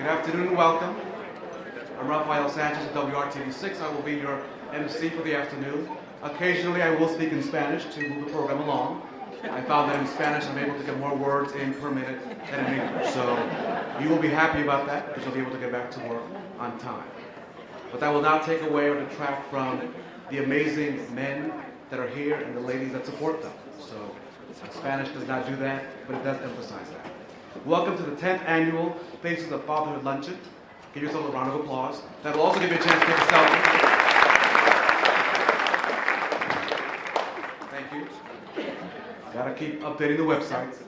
afternoon and welcome. I'm Rafael Sanchez at WRTV6. I will be your MC for the afternoon. Occasionally I will speak in Spanish to move the program along. I found that in Spanish I'm able to get more words in per minute than in English. So you will be happy about that because you'll be able to get back to work on time. But that will not take away or detract from the amazing men that are here and the ladies that support them. So Spanish does not do that, but it does emphasize that. Welcome to the 10th annual Faces of Fatherhood Luncheon. Give yourself a round of applause. That will also give you a chance to take a selfie. Thank you. Gotta keep updating the websites.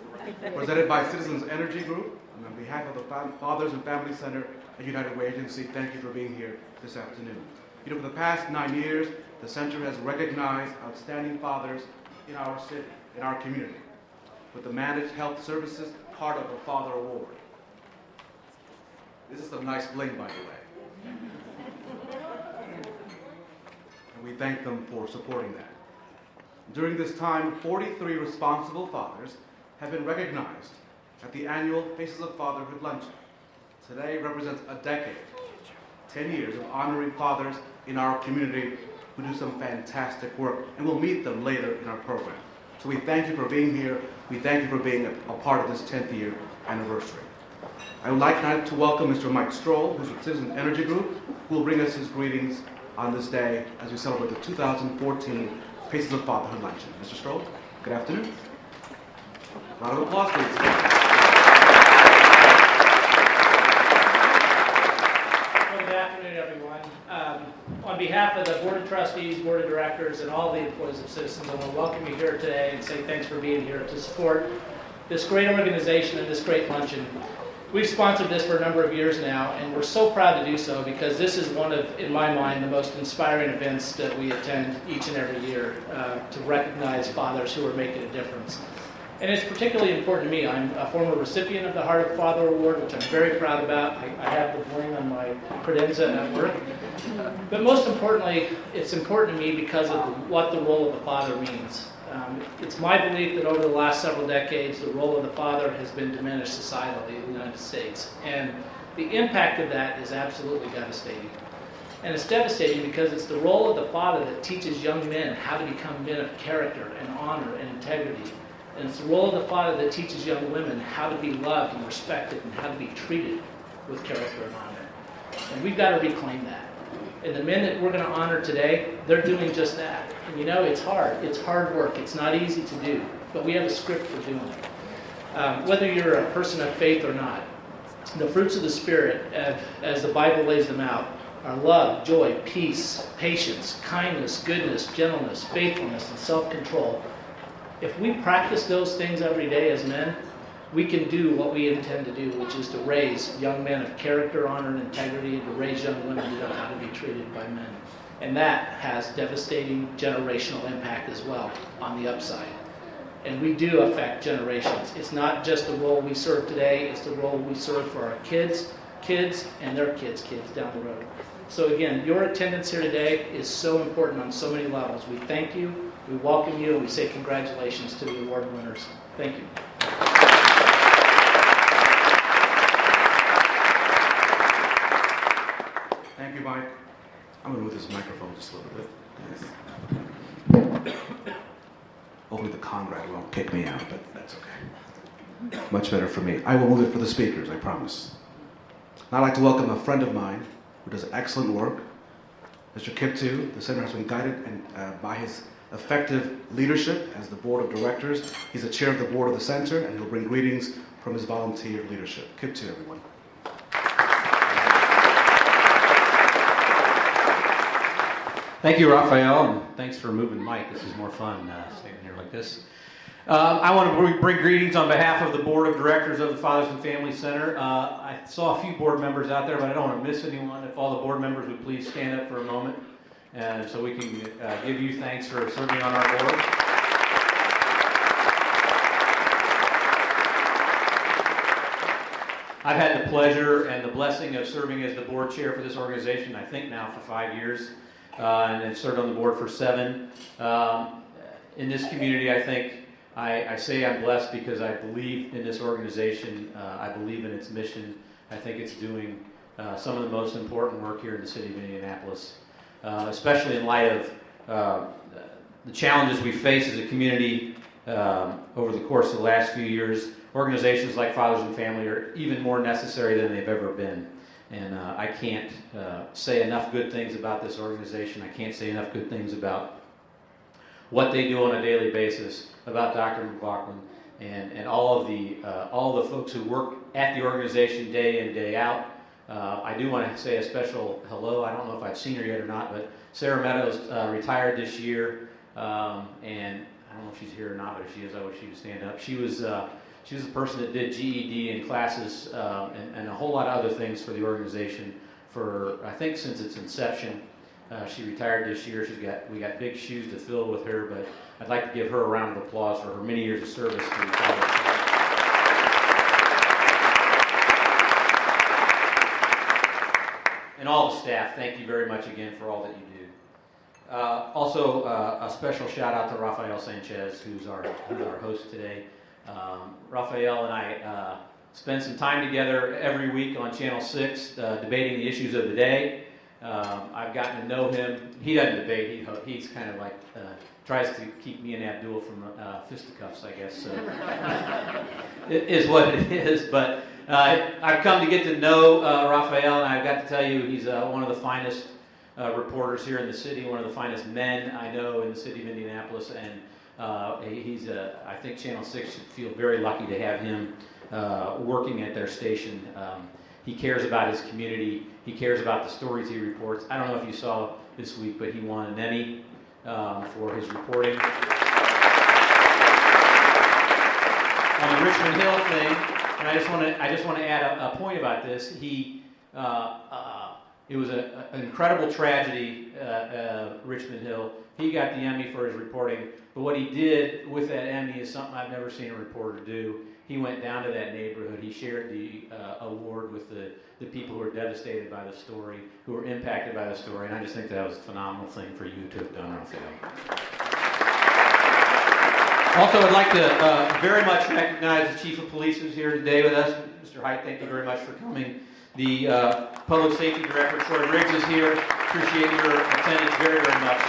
Presented by Citizens Energy Group, and on behalf of the Fathers and Family Center at United Way Agency, thank you for being here this afternoon. You know, for the past 9 years, the center has recognized outstanding fathers in our city, in our community, with the Managed Health Services Heart of the Father Award. This is some nice bling, by the way. And we thank them for supporting that. During this time, 43 responsible fathers have been recognized at the annual Faces of Fatherhood Luncheon. Today represents a decade, 10 years of honoring fathers in our community who do some fantastic work, and we'll meet them later in our program. So we thank you for being here. We thank you for being a part of this 10th year anniversary. I would like now to welcome Mr. Mike Stroll, who's with Citizens Energy Group, who will bring us his greetings on this day as we celebrate the 2014 Faces of Fatherhood Luncheon. Mr. Stroll, good afternoon. Round of applause, please. Good afternoon, everyone. On behalf of the Board of Trustees, Board of Directors, and all the employees of Citizens, I want to welcome you here today and say thanks for being here to support this great organization and this great luncheon. We've sponsored this for a number of years now, and we're so proud to do so because this is one of, in my mind, the most inspiring events that we attend each and every year to recognize fathers who are making a difference. And it's particularly important to me. I'm a former recipient of the Heart of Father Award, which I'm very proud about. I have the bling on my credenza at work. But most importantly, it's important to me because of what the role of the father means. It's my belief that over the last several decades, the role of the father has been diminished societally in the United States. And the impact of that is absolutely devastating. And it's devastating because it's the role of the father that teaches young men how to become men of character and honor and integrity. And it's the role of the father that teaches young women how to be loved and respected and how to be treated with character and honor. And we've got to reclaim that. And the men that we're going to honor today, they're doing just that. And you know, it's hard. It's hard work. It's not easy to do. But we have a script for doing it. Whether you're a person of faith or not, the fruits of the Spirit, as the Bible lays them out, are love, joy, peace, patience, kindness, goodness, gentleness, faithfulness, and self-control. If we practice those things every day as men, we can do what we intend to do, which is to raise young men of character, honor, and integrity, and to raise young women who know how to be treated by men. And that has devastating generational impact as well on the upside. And we do affect generations. It's not just the role we serve today, it's the role we serve for our kids, and their kids down the road. So again, your attendance here today is so important on so many levels. We thank you, we welcome you, and we say congratulations to the award winners. Thank you. Thank you, Mike. I'm going to move this microphone just a little bit. Hopefully the Conrad won't kick me out, but that's okay. Much better for me. I will move it for the speakers, I promise. Now I'd like to welcome a friend of mine who does excellent work, Mr. Kiptu. The center has been guided by his effective leadership as the board of directors. He's the chair of the board of the center, and he'll bring greetings from his volunteer leadership. Kiptu, everyone. Thank you, Raphael, and thanks for moving Mike. This is more fun standing here like this. I want to bring greetings on behalf of the Board of Directors of the Fathers and Family Center. I saw a few board members out there, but I don't want to miss anyone. If all the board members would please stand up for a moment, and so we can give you thanks for serving on our board. I've had the pleasure and the blessing of serving as the board chair for this organization, I think now for 5 years. And then served on the board for 7. In this community, I think I say I'm blessed because I believe in this organization. I believe in its mission. I think it's doing some of the most important work here in the city of Indianapolis, especially in light of the challenges we face as a community over the course of the last few years. Organizations like Fathers and Family are even more necessary than they've ever been. And I can't say enough good things about this organization. I can't say enough good things about what they do on a daily basis, about Dr. McLaughlin and all the folks who work at the organization day in, day out. I do want to say a special hello. I don't know if I've seen her yet or not, but Sarah Meadows retired this year, and I don't know if she's here or not, but if she is, I wish she would stand up. She was the person that did GED and classes and a whole lot of other things for the organization for, I think, since its inception. She retired this year. We got big shoes to fill with her, but I'd like to give her a round of applause for her many years of service to the college. And all the staff, thank you very much again for all that you do. Also, a special shout out to Rafael Sanchez, who's our host today. Rafael and I spend some time together every week on Channel 6 debating the issues of the day. I've gotten to know him. He doesn't debate. He's kind of like tries to keep me and Abdul from fisticuffs, I guess. So it is what it is. But I've come to get to know Rafael, and I've got to tell you, he's one of the finest reporters here in the city, one of the finest men I know in the city of Indianapolis, and I think Channel 6 should feel very lucky to have him working at their station. He cares about his community. He cares about the stories he reports. I don't know if you saw this week, but he won an Emmy for his reporting. On the Richmond Hill thing, and I just want to add a point about this. It was an incredible tragedy, Richmond Hill. He got the Emmy for his reporting, but what he did with that Emmy is something I've never seen a reporter do. He went down to that neighborhood. He shared the award with the people who were devastated by the story, who were impacted by the story, and I just think that was a phenomenal thing for you to have done, Rafael. Also, I'd like to very much recognize the Chief of Police who's here today with us. Mr. Height, thank you very much for coming. The Public Safety Director, Troy Riggs, is here. Appreciate your attendance very, very much.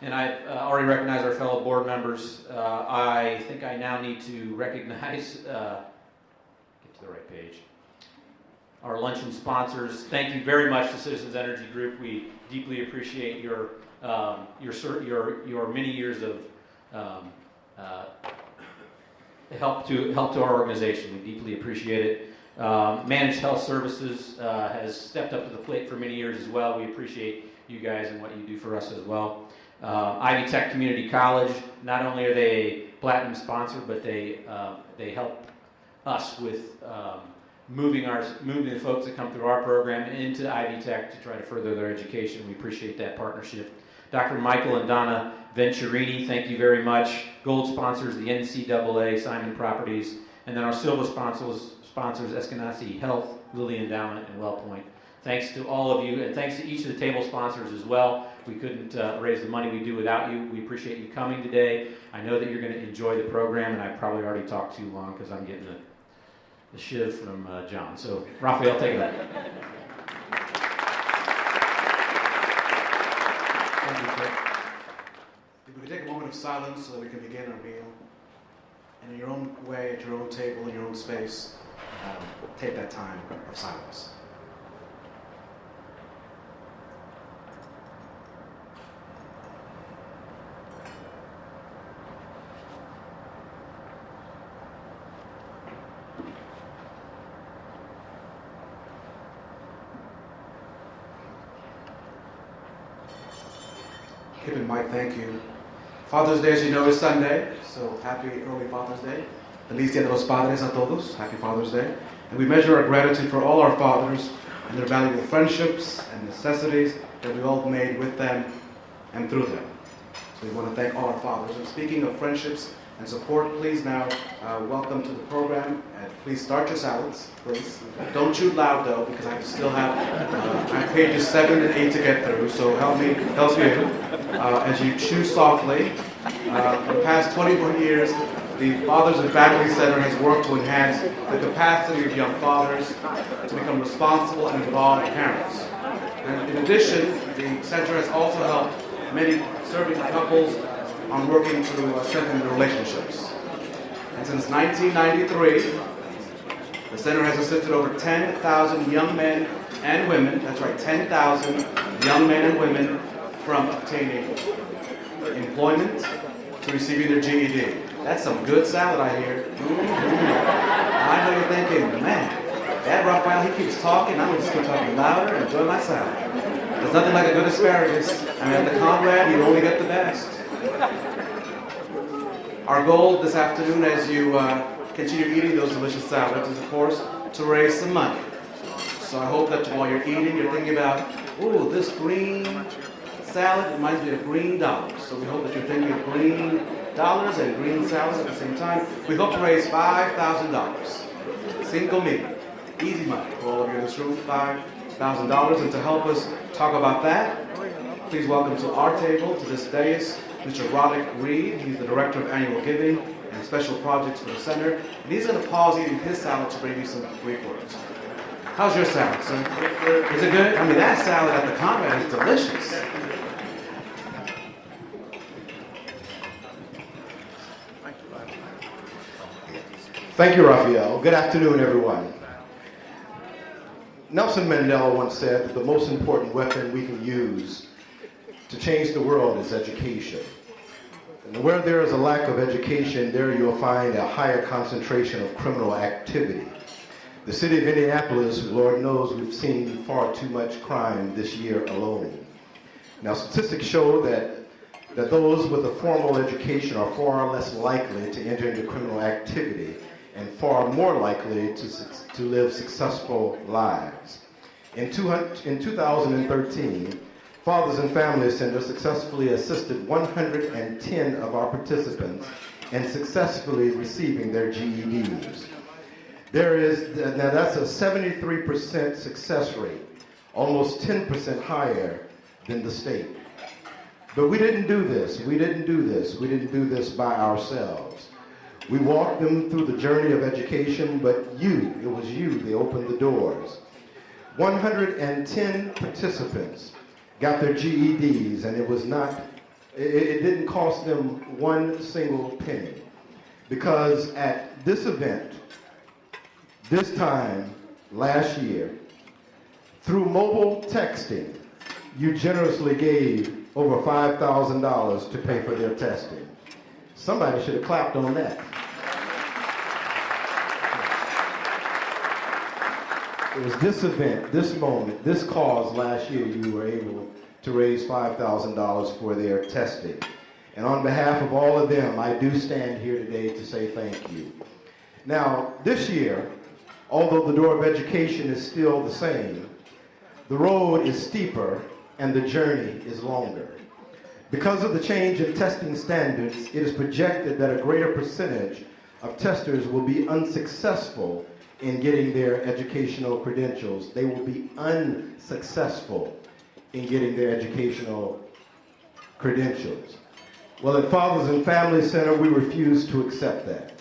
And I've already recognized our fellow board members. I think I now need to recognize, get to the right page, our luncheon sponsors. Thank you very much to Citizens Energy Group. We deeply appreciate your many years of help to our organization. We deeply appreciate it. Managed Health Services has stepped up to the plate for many years as well. We appreciate you guys and what you do for us as well. Ivy Tech Community College, not only are they a platinum sponsor, but they help us with moving the folks that come through our program into Ivy Tech to try to further their education. We appreciate that partnership. Dr. Michael and Donna Venturini, thank you very much. Gold sponsors, the NCAA, Simon Properties, and then our silver sponsors Eskenazi Health, Lilly Endowment, and WellPoint. Thanks to all of you, and thanks to each of the table sponsors as well. We couldn't raise the money we do without you. We appreciate you coming today. I know that you're going to enjoy the program, and I've probably already talked too long because I'm getting the shiv from John. So, Rafael, take it away. Thank you, Rick. If we could take a moment of silence so that we can begin our meal. And in your own way, at your own table, in your own space, take that time of silence. Kip and Mike, thank you. Father's Day, as you know, is Sunday, so happy early Father's Day. Feliz Dia de los Padres a todos. Happy Father's Day. And we measure our gratitude for all our fathers and their valuable friendships and necessities that we all made with them and through them. So we want to thank all our fathers. And speaking of friendships and support, please now welcome to the program. And please start your salads, please. Don't chew loud though, because I still have I have pages 7 and 8 to get through. So help you as you chew softly. For the past 21 years, the Fathers and Family Center has worked to enhance the capacity of young fathers to become responsible and involved parents. And in addition, the center has also helped many serving couples on working to strengthen their relationships. And since 1993, the center has assisted over 10,000 young men and women, that's right, 10,000 young men and women from obtaining employment to receiving their GED. That's some good salad I hear. I know you're thinking, man, that Raphael, he keeps talking, I'm just going to keep talking louder and enjoy my salad. There's nothing like a good asparagus. I mean, at the Conrad, you only get the best. Our goal this afternoon as you continue eating those delicious salads is, of course, to raise some money. So I hope that while you're eating, you're thinking about, ooh, this green salad reminds me of green dollars. So we hope that you're thinking of green dollars and green salad at the same time. We hope to raise $5,000. Cinco mil. Easy money for all of you in this room, $5,000. And to help us talk about that, please welcome to our table, to this dais, Mr. Roderick Reed. He's the Director of Annual Giving and Special Projects for the Center. And he's going to pause eating his salad to bring you some brief words. How's your salad, sir? Is it good? I mean, that salad at the Conrad is delicious. Thank you, Raphael. Good afternoon, everyone. Nelson Mandela once said that the most important weapon we can use to change the world is education. And where there is a lack of education, there you'll find a higher concentration of criminal activity. The city of Indianapolis, Lord knows, we've seen far too much crime this year alone. Now, statistics show that those with a formal education are far less likely to enter into criminal activity and far more likely to live successful lives. In 2013, Fathers and Family Center successfully assisted 110 of our participants in successfully receiving their GEDs. Now that's a 73% success rate, almost 10% higher than the state. But we didn't do this. We didn't do this by ourselves. We walked them through the journey of education, but it was you, they opened the doors. 110 participants got their GEDs, and it didn't cost them one single penny. Because at this event, this time last year, through mobile texting, you generously gave over $5,000 to pay for their testing. Somebody should have clapped on that. It was this event, this moment, this cause last year you were able to raise $5,000 for their testing. And on behalf of all of them, I do stand here today to say thank you. Now, this year, although the door of education is still the same, the road is steeper and the journey is longer. Because of the change in testing standards, it is projected that a greater percentage of testers will be unsuccessful in getting their educational credentials. They will be unsuccessful in getting their educational credentials. Well, at Fathers and Family Center, we refuse to accept that.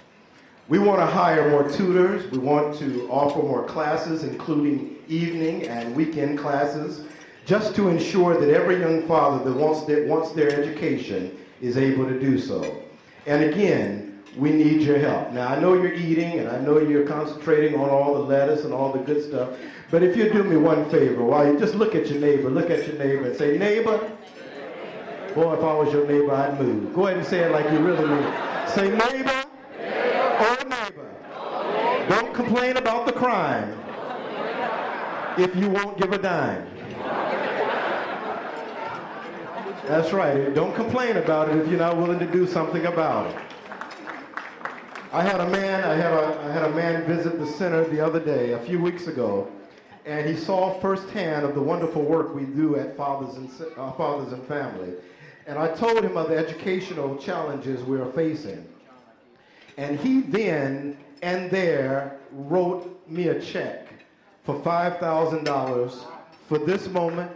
We want to hire more tutors. We want to offer more classes, including evening and weekend classes, just to ensure that every young father that wants their education is able to do so. And again, we need your help. Now, I know you're eating, and I know you're concentrating on all the lettuce and all the good stuff, but if you do me one favor, while you just look at your neighbor and say, neighbor. Boy, if I was your neighbor, I'd move. Go ahead and say it like you really mean it. Say, neighbor. Oh, neighbor. Don't complain about the crime if you won't give a dime. That's right. Don't complain about it if you're not willing to do something about it. I had a man visit the center the other day, a few weeks ago, and he saw firsthand of the wonderful work we do at Fathers and Family. And I told him of the educational challenges we are facing. And he then and there wrote me a check for $5,000 for this moment,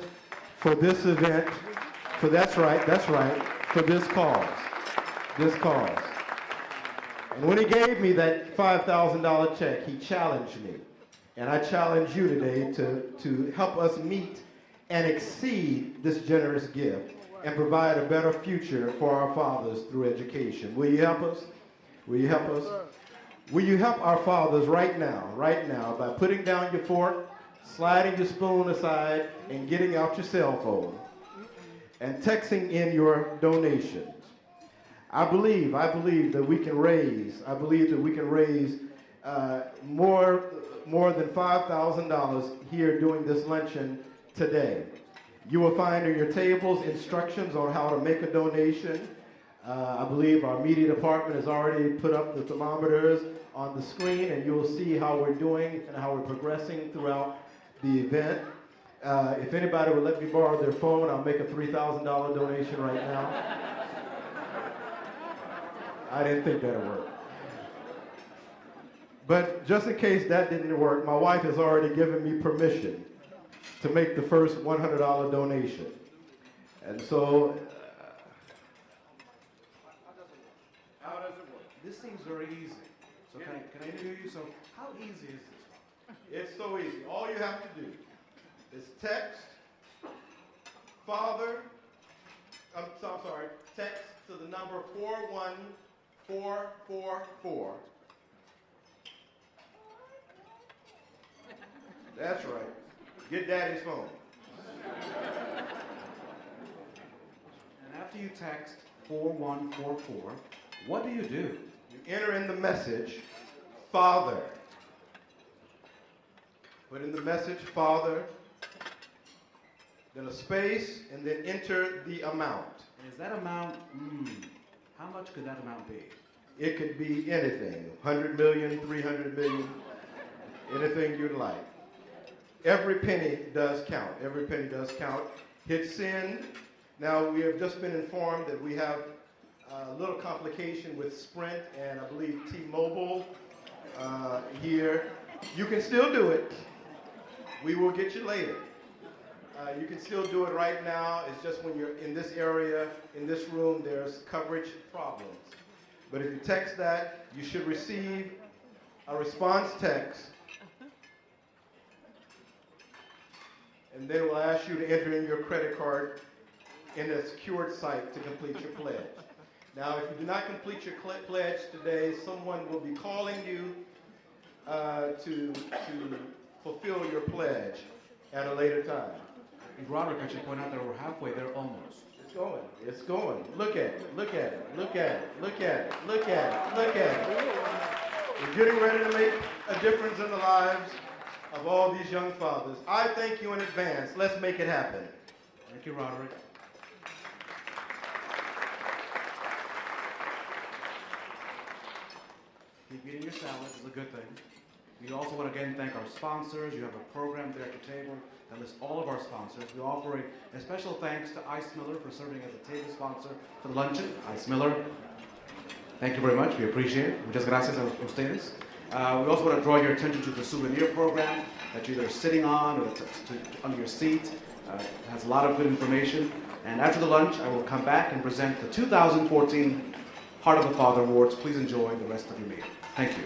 for this event, for that's right, for this cause. And when he gave me that $5,000 check, he challenged me. And I challenge you today to help us meet and exceed this generous gift and provide a better future for our fathers through education. Will you help us? Will you help us? Will you help our fathers right now, by putting down your fork, sliding your spoon aside, and getting out your cell phone and texting in your donations? I believe that we can raise more than $5,000 here doing this luncheon today. You will find on your tables instructions on how to make a donation. I believe our media department has already put up the thermometers on the screen, and you'll see how we're doing and how we're progressing throughout the event. If anybody would let me borrow their phone, I'll make a $3,000 donation right now. I didn't think that'd work. But just in case that didn't work, my wife has already given me permission to make the first $100 donation. And so, How does it work? This seems very easy. So can I interview you? So how easy is this? it's so easy. All you have to do is text text to the number 41444. That's right. Get daddy's phone. And after you text 4144, what do you do? You enter in the message, Father. Put in the message, Father, then a space, and then enter the amount. And is that amount, how much could that amount be? It could be anything, 100 million, 300 million, anything you'd like. Every penny does count. Every penny does count. Hit send. Now, we have just been informed that we have a little complication with Sprint and I believe T-Mobile here. You can still do it. We will get you later. You can still do it right now. It's just when you're in this area, in this room, there's coverage problems. But if you text that, you should receive a response text. And then we'll ask you to enter in your credit card in a secured site to complete your pledge. Now, if you do not complete your pledge today, someone will be calling you to fulfill your pledge at a later time. Roderick, I should point out that we're halfway there almost. It's going. It's going. Look at it. Look at it. Look at it. Look at it. Look at it. Look at it. We're getting ready to make a difference in the lives of all these young fathers. I thank you in advance. Let's make it happen. Thank you, Roderick. Keep eating your salad. It's a good thing. We also want to again thank our sponsors. You have a program there at your table that lists all of our sponsors. We offer a special thanks to Ice Miller for serving as a table sponsor for the luncheon. Ice Miller, thank you very much. We appreciate it. Muchas gracias a ustedes. We also want to draw your attention to the souvenir program that you're either sitting on or on your seat. It has a lot of good information. And after the lunch, I will come back and present the 2014 Heart of the Father Awards. Please enjoy the rest of your meal. Thank you.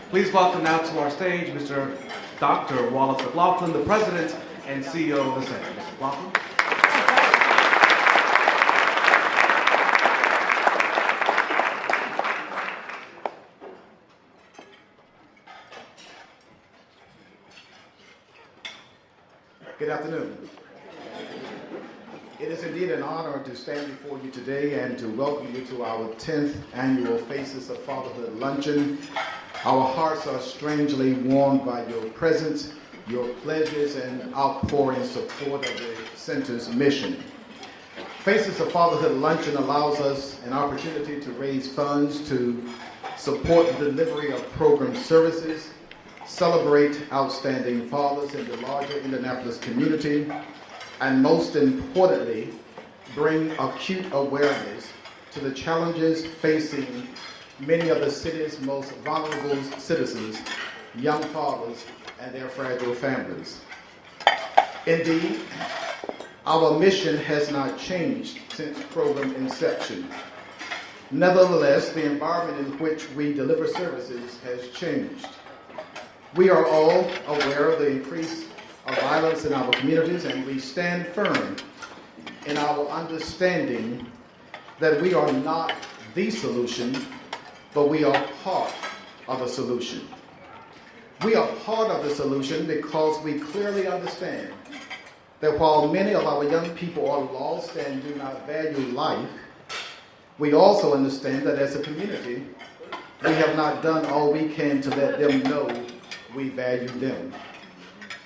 Please welcome now to our stage Mr. Dr. Wallace McLaughlin, the President and CEO of the Center. Mr. McLaughlin. Good afternoon. It is indeed an honor to stand before you today and to welcome you to our 10th annual Faces of Fatherhood Luncheon. Our hearts are strangely warmed by your presence, your pledges, and outpouring support of the Center's mission. Faces of Fatherhood Luncheon allows us an opportunity to raise funds to support the delivery of program services, celebrate outstanding fathers in the larger Indianapolis community, and most importantly, bring acute awareness to the challenges facing many of the city's most vulnerable citizens, young fathers, and their fragile families. Indeed, our mission has not changed since program inception. Nevertheless, the environment in which we deliver services has changed. We are all aware of the increase of violence in our communities, and we stand firm in our understanding that we are not the solution, but we are part of the solution. We are part of the solution because we clearly understand that while many of our young people are lost and do not value life, we also understand that as a community, we have not done all we can to let them know we value them.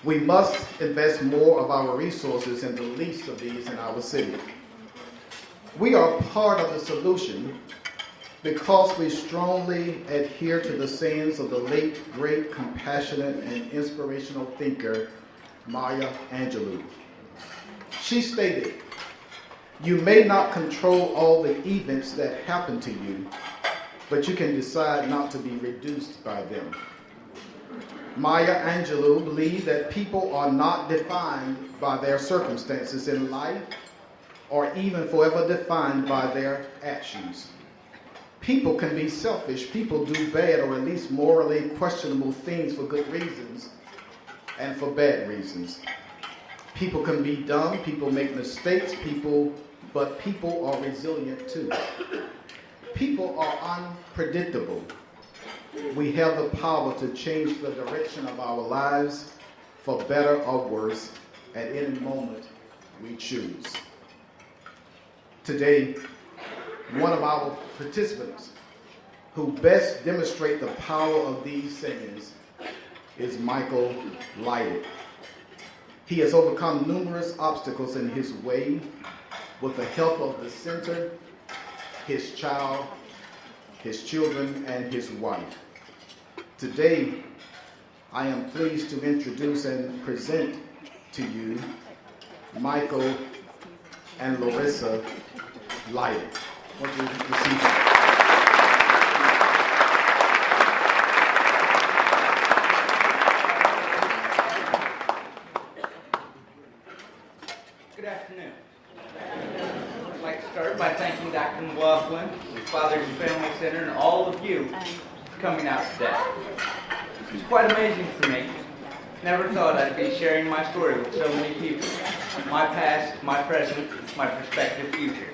We must invest more of our resources in the least of these in our city. We are part of the solution because we strongly adhere to the sayings of the late, great, compassionate, and inspirational thinker, Maya Angelou. She stated, "You may not control all the events that happen to you, but you can decide not to be reduced by them." Maya Angelou believed that people are not defined by their circumstances in life or even forever defined by their actions. People can be selfish, people do bad or at least morally questionable things for good reasons and for bad reasons. People can be dumb, people make mistakes, but people are resilient too. People are unpredictable. We have the power to change the direction of our lives for better or worse at any moment we choose. Today, one of our participants who best demonstrate the power of these sayings is Michael Lighted. He has overcome numerous obstacles in his way with the help of the center, his child, his children, and his wife. Today, I am pleased to introduce and present to you Michael and Larissa Lighted. Won't you receive that? Good afternoon. I'd like to start by thanking Dr. McLaughlin, the Fathers and Family Center, and all of you for coming out today. It's quite amazing for me. Never thought I'd be sharing my story with so many people. My past, my present, my prospective future.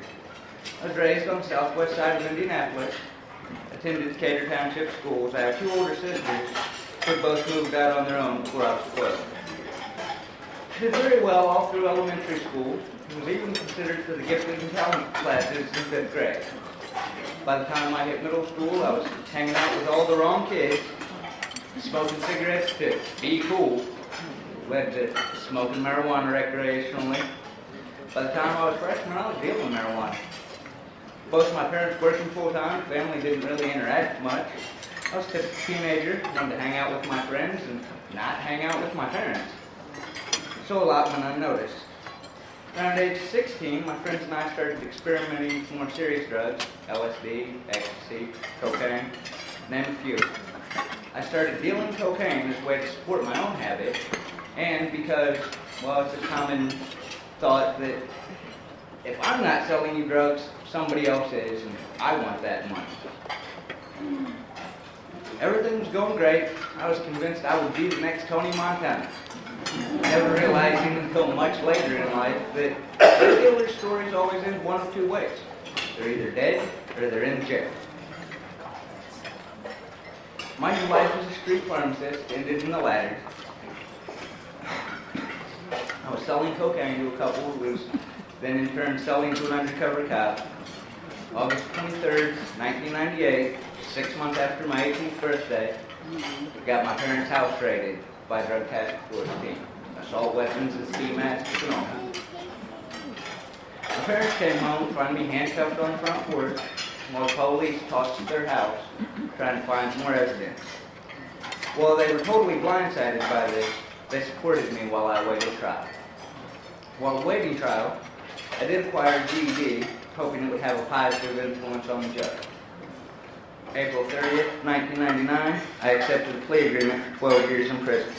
I was raised on the southwest side of Indianapolis, attended Decatur Township schools. I have two older sisters who both moved out on their own before I was 12. I did very well all through elementary school and was even considered for the gifted and talent classes in 5th grade. By the time I hit middle school, I was hanging out with all the wrong kids, smoking cigarettes to be cool, led to smoking marijuana recreationally. By the time I was a freshman, I was dealing with marijuana. Both my parents working full-time, family didn't really interact much. I was a typical teenager, wanted to hang out with my friends and not hang out with my parents. So a lot went unnoticed. Around age 16, my friends and I started experimenting with more serious drugs, LSD, ecstasy, cocaine, name a few. I started dealing cocaine as a way to support my own habit, and because, well, it's a common thought that if I'm not selling you drugs, somebody else is, and I want that money. Everything was going great. I was convinced I would be the next Tony Montana. Never realizing until much later in life that drug dealers' stories always end one of two ways. They're either dead or they're in jail. My new life as a street pharmacist ended in the latter. I was selling cocaine to a couple who was then in turn selling to an undercover cop. August 23rd, 1998, 6 months after my 18th birthday, got my parents' house raided by Drug Task Force team. Assault weapons and ski masks and all. My parents came home to find me handcuffed on the front porch while police tossed their house trying to find more evidence. While they were totally blindsided by this, they supported me while I awaited trial. While awaiting trial, I did acquire a GED, hoping it would have a positive influence on the judge. April 30th, 1999, I accepted a plea agreement for 12 years in prison.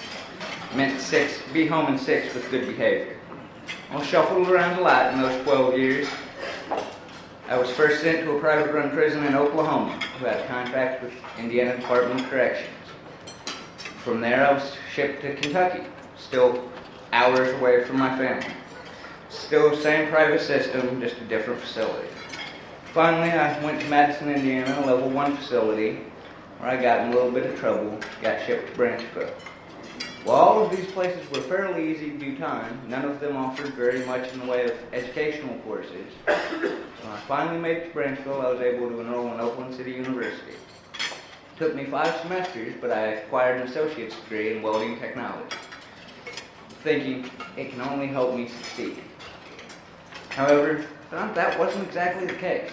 It meant be home in 6 with good behavior. I was shuffled around a lot in those 12 years. I I was first sent to a private-run prison in Oklahoma who had a contract with Indiana Department of Corrections. From there, I was shipped to Kentucky, still hours away from my family. Still the same private system, just a different facility. Finally, I went to Madison, Indiana, a level 1 facility, where I got in a little bit of trouble, got shipped to Branchville. While all of these places were fairly easy to do time, none of them offered very much in the way of educational courses. When I finally made it to Branchville, I was able to enroll in Oakland City University. It took me 5 semesters, but I acquired an associate's degree in welding technology, thinking it can only help me succeed. However, that wasn't exactly the case.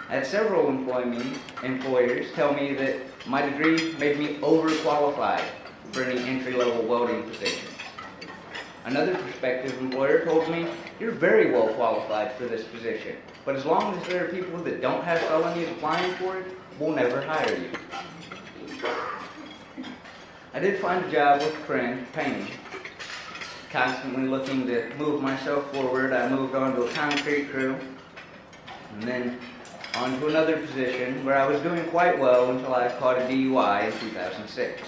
I had several employers tell me that my degree made me overqualified for any entry-level welding position. Another prospective employer told me, "You're very well qualified for this position, but as long as there are people that don't have felonies applying for it, we'll never hire you." I did find a job with a friend, painting. Constantly looking to move myself forward, I moved on to a concrete crew, and then on to another position where I was doing quite well until I caught a DUI in 2006.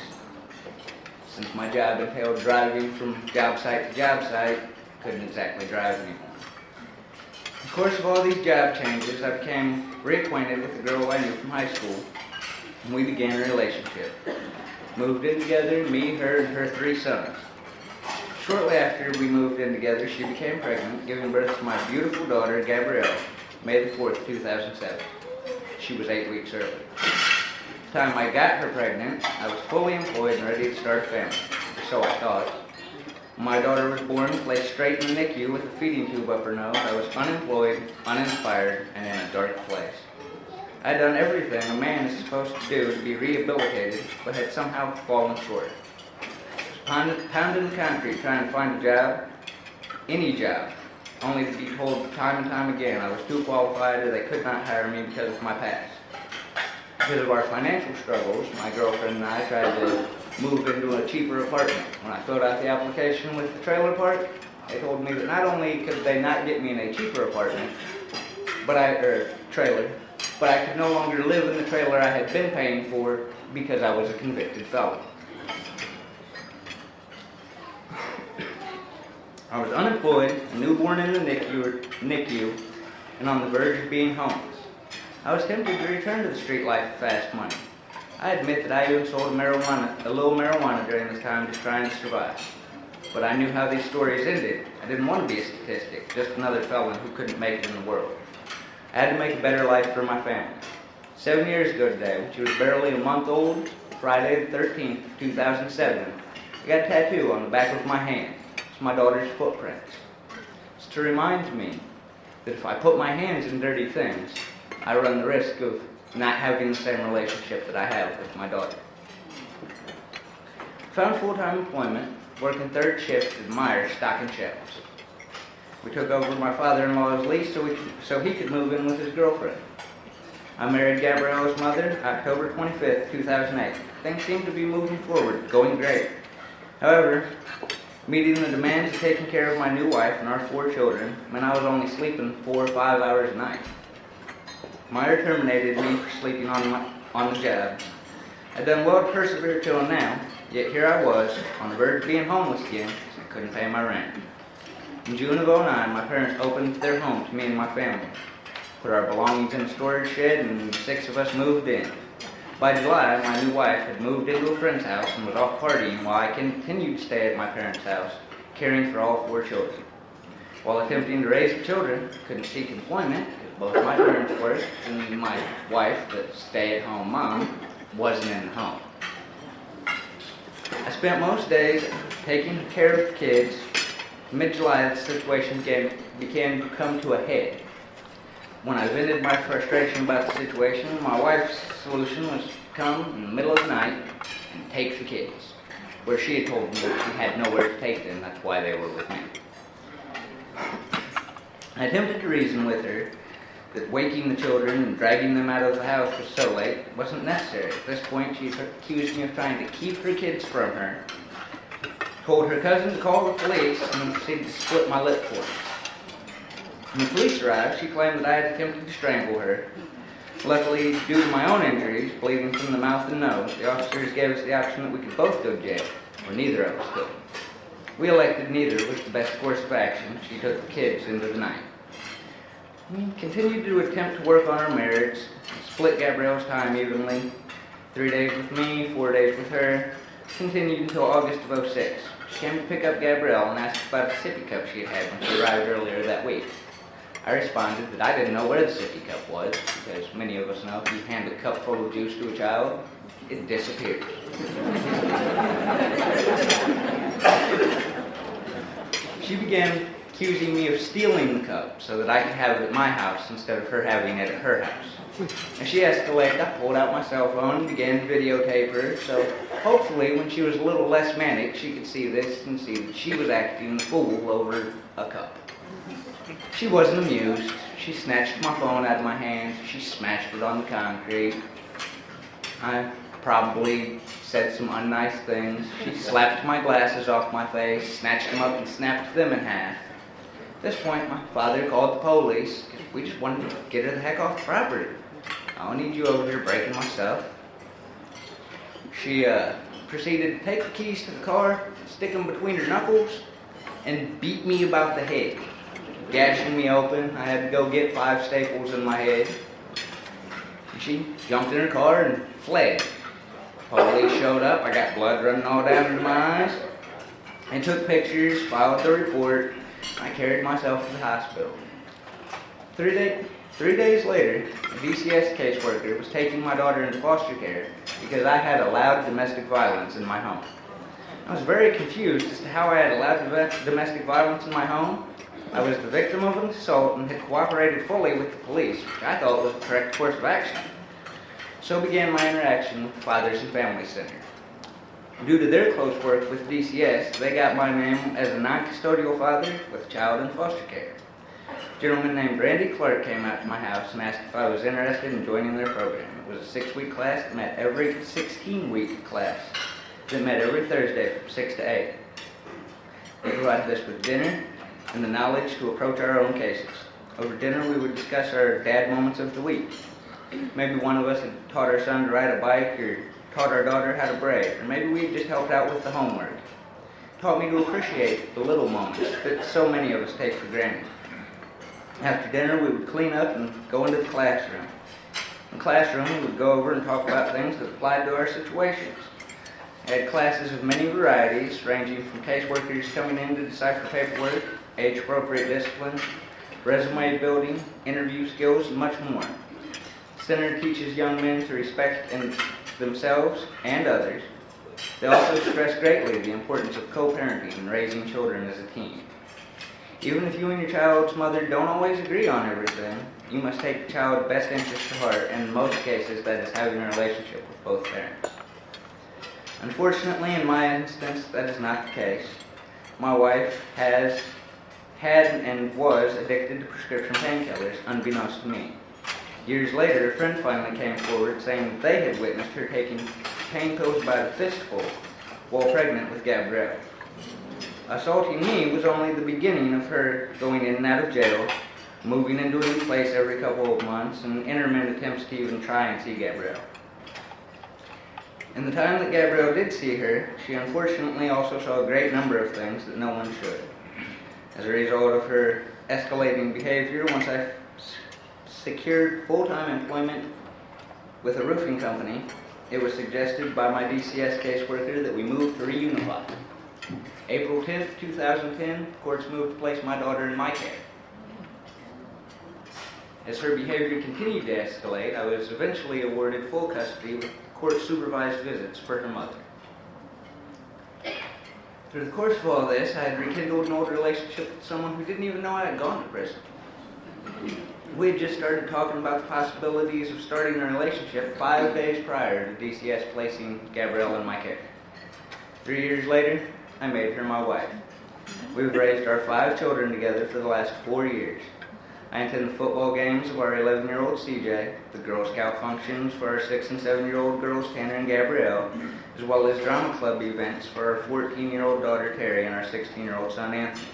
Since my job entailed driving from job site to job site, I couldn't exactly drive anymore. In the course of all these job changes, I became reacquainted with a girl I knew from high school, and we began a relationship. Moved in together, me, her, and her 3 sons. Shortly after we moved in together, she became pregnant, giving birth to my beautiful daughter, Gabrielle, May the 4th, 2007. She was 8 weeks early. By the time I got her pregnant, I was fully employed and ready to start a family. So I thought. When my daughter was born, placed straight in the NICU with a feeding tube up her nose, I was unemployed, uninspired, and in a dark place. I had done everything a man is supposed to do to be rehabilitated, but had somehow fallen short. I was pounding the concrete trying to find a job, any job, only to be told time and time again I was too qualified or they could not hire me because of my past. Because of our financial struggles, my girlfriend and I tried to move into a cheaper apartment. When I filled out the application with the trailer park, they told me that not only could they not get me in a cheaper apartment, trailer, but I could no longer live in the trailer I had been paying for because I was a convicted felon. I was unemployed, a newborn in the NICU, and on the verge of being homeless. I was tempted to return to the street life of fast money. I admit that I even sold a little marijuana during this time just trying to survive. But I knew how these stories ended. I didn't want to be a statistic, just another felon who couldn't make it in the world. I had to make a better life for my family. 7 years ago today, when she was barely a month old, Friday the 13th, 2007, I got a tattoo on the back of my hand. It's my daughter's footprints. It's to remind me that if I put my hands in dirty things, I run the risk of not having the same relationship that I have with my daughter. Found full-time employment, working 3rd shift at Myers stocking shelves. We took over my father-in-law's lease so he could move in with his girlfriend. I married Gabrielle's mother October 25th, 2008. Things seemed to be moving forward, going great. However, meeting the demands of taking care of my new wife and our 4 children meant I was only sleeping 4 or 5 hours a night. Meyer terminated me for sleeping on the job. I'd done well to persevere till now, yet here I was, on the verge of being homeless again, because I couldn't pay my rent. In June of 2009, my parents opened their home to me and my family, put our belongings in a storage shed, and 6 of us moved in. By July, my new wife had moved into a friend's house and was off partying while I continued to stay at my parents' house, caring for all 4 children. While attempting to raise the children, I couldn't seek employment because both my parents worked and my wife, the stay-at-home mom, wasn't in the home. I spent most days taking care of the kids. In mid-July, the situation began to come to a head. When I vented my frustration about the situation, my wife's solution was to come in the middle of the night and take the kids, where she had told me that she had nowhere to take them, that's why they were with me. I attempted to reason with her that waking the children and dragging them out of the house was so late wasn't necessary. At this point, she accused me of trying to keep her kids from her, told her cousin to call the police, and then proceeded to split my lip for her. When the police arrived, she claimed that I had attempted to strangle her. Luckily, due to my own injuries, bleeding from the mouth and nose, the officers gave us the option that we could both go to jail, or neither of us could. We elected neither was the best course of action. She took the kids into the night. We continued to attempt to work on our marriage, split Gabrielle's time evenly, 3 days with me, 4 days with her, continued until August of '06. She came to pick up Gabrielle and asked about the sippy cup she had had when she arrived earlier that week. I responded that I didn't know where the sippy cup was, because many of us know if you hand a cup full of juice to a child, it disappears. She began accusing me of stealing the cup so that I could have it at my house instead of her having it at her house. As she escalated, I pulled out my cell phone and began to videotape her, so hopefully when she was a little less manic, she could see this and see that she was acting the fool over a cup. She wasn't amused. She snatched my phone out of my hand. She smashed it on the concrete. I probably said some unnice things. She slapped my glasses off my face, snatched them up and snapped them in half. At this point, my father called the police because we just wanted to get her the heck off the property. I don't need you over here breaking my stuff. She proceeded to take the keys to the car, stick them between her knuckles, and beat me about the head, gashing me open. I had to go get 5 staples in my head. She jumped in her car and fled. Police showed up. I got blood running all down into my eyes. I took pictures, filed the report. I carried myself to the hospital. 3 days later, a DCS caseworker was taking my daughter into foster care because I had allowed domestic violence in my home. I was very confused as to how I had allowed domestic violence in my home. I was the victim of an assault and had cooperated fully with the police, which I thought was the correct course of action. So began my interaction with the Fathers and Family Center. Due to their close work with DCS, they got my name as a non-custodial father with a child in foster care. A gentleman named Randy Clark came out to my house and asked if I was interested in joining their program. It was a 6-week class that met every 16-week class that met every Thursday from 6 to 8. They provided us with dinner and the knowledge to approach our own cases. Over dinner, we would discuss our dad moments of the week. Maybe one of us had taught our son to ride a bike or taught our daughter how to braid, or maybe we had just helped out with the homework. It taught me to appreciate the little moments that so many of us take for granted. After dinner, we would clean up and go into the classroom. In the classroom, we would go over and talk about things that applied to our situations. I had classes of many varieties, ranging from caseworkers coming in to decipher paperwork, age-appropriate discipline, resume building, interview skills, and much more. The center teaches young men to respect themselves and others. They also stress greatly the importance of co-parenting and raising children as a team. Even if you and your child's mother don't always agree on everything, you must take the child's best interest to heart, and in most cases that is having a relationship with both parents. Unfortunately, in my instance, that is not the case. My wife had and was addicted to prescription painkillers, unbeknownst to me. Years later, a friend finally came forward saying that they had witnessed her taking pain pills by the fistful while pregnant with Gabrielle. Assaulting me was only the beginning of her going in and out of jail, moving into a new place every couple of months, and intermittent attempts to even try and see Gabrielle. In the time that Gabrielle did see her, she unfortunately also saw a great number of things that no one should. As a result of her escalating behavior, once I secured full-time employment with a roofing company, it was suggested by my DCS caseworker that we move to reunify. April 10th, 2010, courts moved to place my daughter in my care. As her behavior continued to escalate, I was eventually awarded full custody with court-supervised visits for her mother. Through the course of all this, I had rekindled an old relationship with someone who didn't even know I had gone to prison. We had just started talking about the possibilities of starting a relationship 5 days prior to DCS placing Gabrielle in my care. 3 years later, I made her my wife. We've raised our 5 children together for the last 4 years. I attend the football games of our 11-year-old CJ, the Girl Scout functions for our 6 and 7-year-old girls Tanner and Gabrielle, as well as drama club events for our 14-year-old daughter Terry and our 16-year-old son Anthony.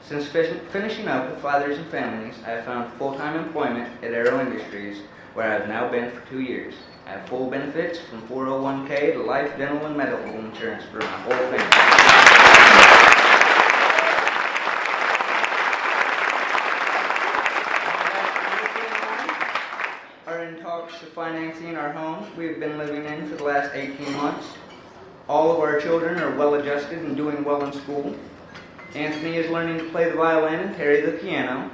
Since finishing up with Fathers and Families, I have found full-time employment at Aero Industries, where I have now been for 2 years. I have full benefits from 401k to life, dental, and medical insurance for my whole family. Are in talks of financing our home we have been living in for the last 18 months. All of our children are well adjusted and doing well in school. Anthony is learning to play the violin and Harry the piano.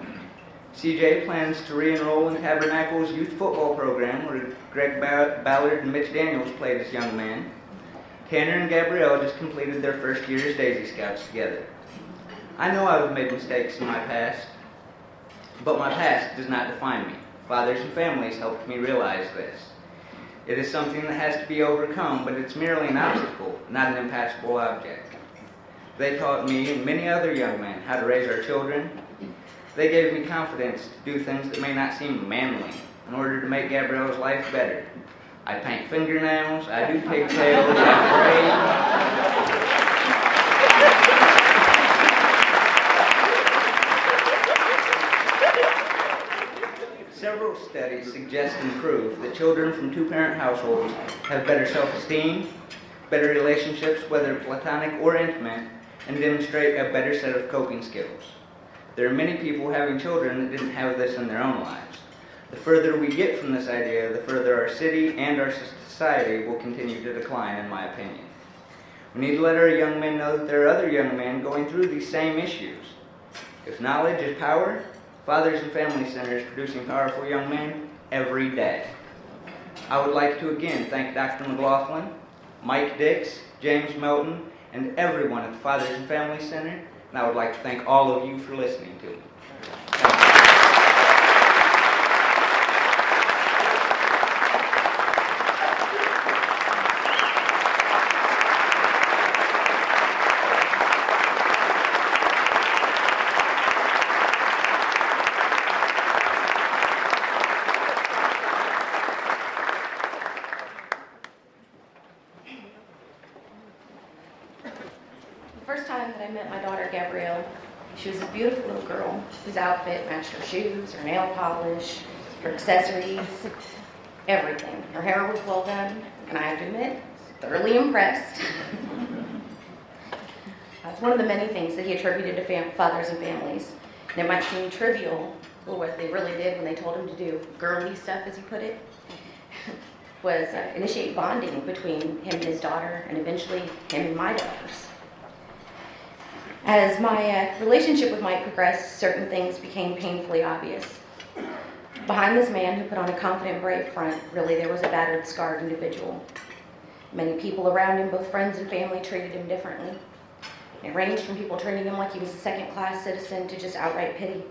CJ plans to re-enroll in Tabernacle's youth football program where Greg Ballard and Mitch Daniels played as young men. Tanner and Gabrielle just completed their first year as Daisy Scouts together. I know I've made mistakes in my past, but my past does not define me. Fathers and Families helped me realize this. It is something that has to be overcome, but it's merely an obstacle, not an impassable object. They taught me and many other young men how to raise our children. They gave me confidence to do things that may not seem manly in order to make Gabrielle's life better. I paint fingernails, I do pigtails, I braid. Several studies suggest and prove that children from two-parent households have better self-esteem, better relationships, whether platonic or intimate, and demonstrate a better set of coping skills. There are many people having children that didn't have this in their own lives. The further we get from this idea, the further our city and our society will continue to decline, in my opinion. We need to let our young men know that there are other young men going through these same issues. If knowledge is power, Fathers and Family Center is producing powerful young men every day. I would like to again thank Dr. McLaughlin, Mike Dix, James Melton, and everyone at the Fathers and Family Center, and I would like to thank all of you for listening to me. The first time that I met my daughter, Gabrielle, she was a beautiful little girl whose outfit matched her shoes, her nail polish, her accessories, everything. Her hair was well done, and I have to admit, thoroughly impressed. That's one of the many things that he attributed to fathers and families. And it might seem trivial, or what they really did when they told him to do girly stuff, as he put it, was initiate bonding between him and his daughter, and eventually him and my daughters. As my relationship with Mike progressed, certain things became painfully obvious. Behind this man who put on a confident, brave front, really there was a battered, scarred individual. Many people around him, both friends and family, treated him differently. It ranged from people treating him like he was a second-class citizen to just outright pity.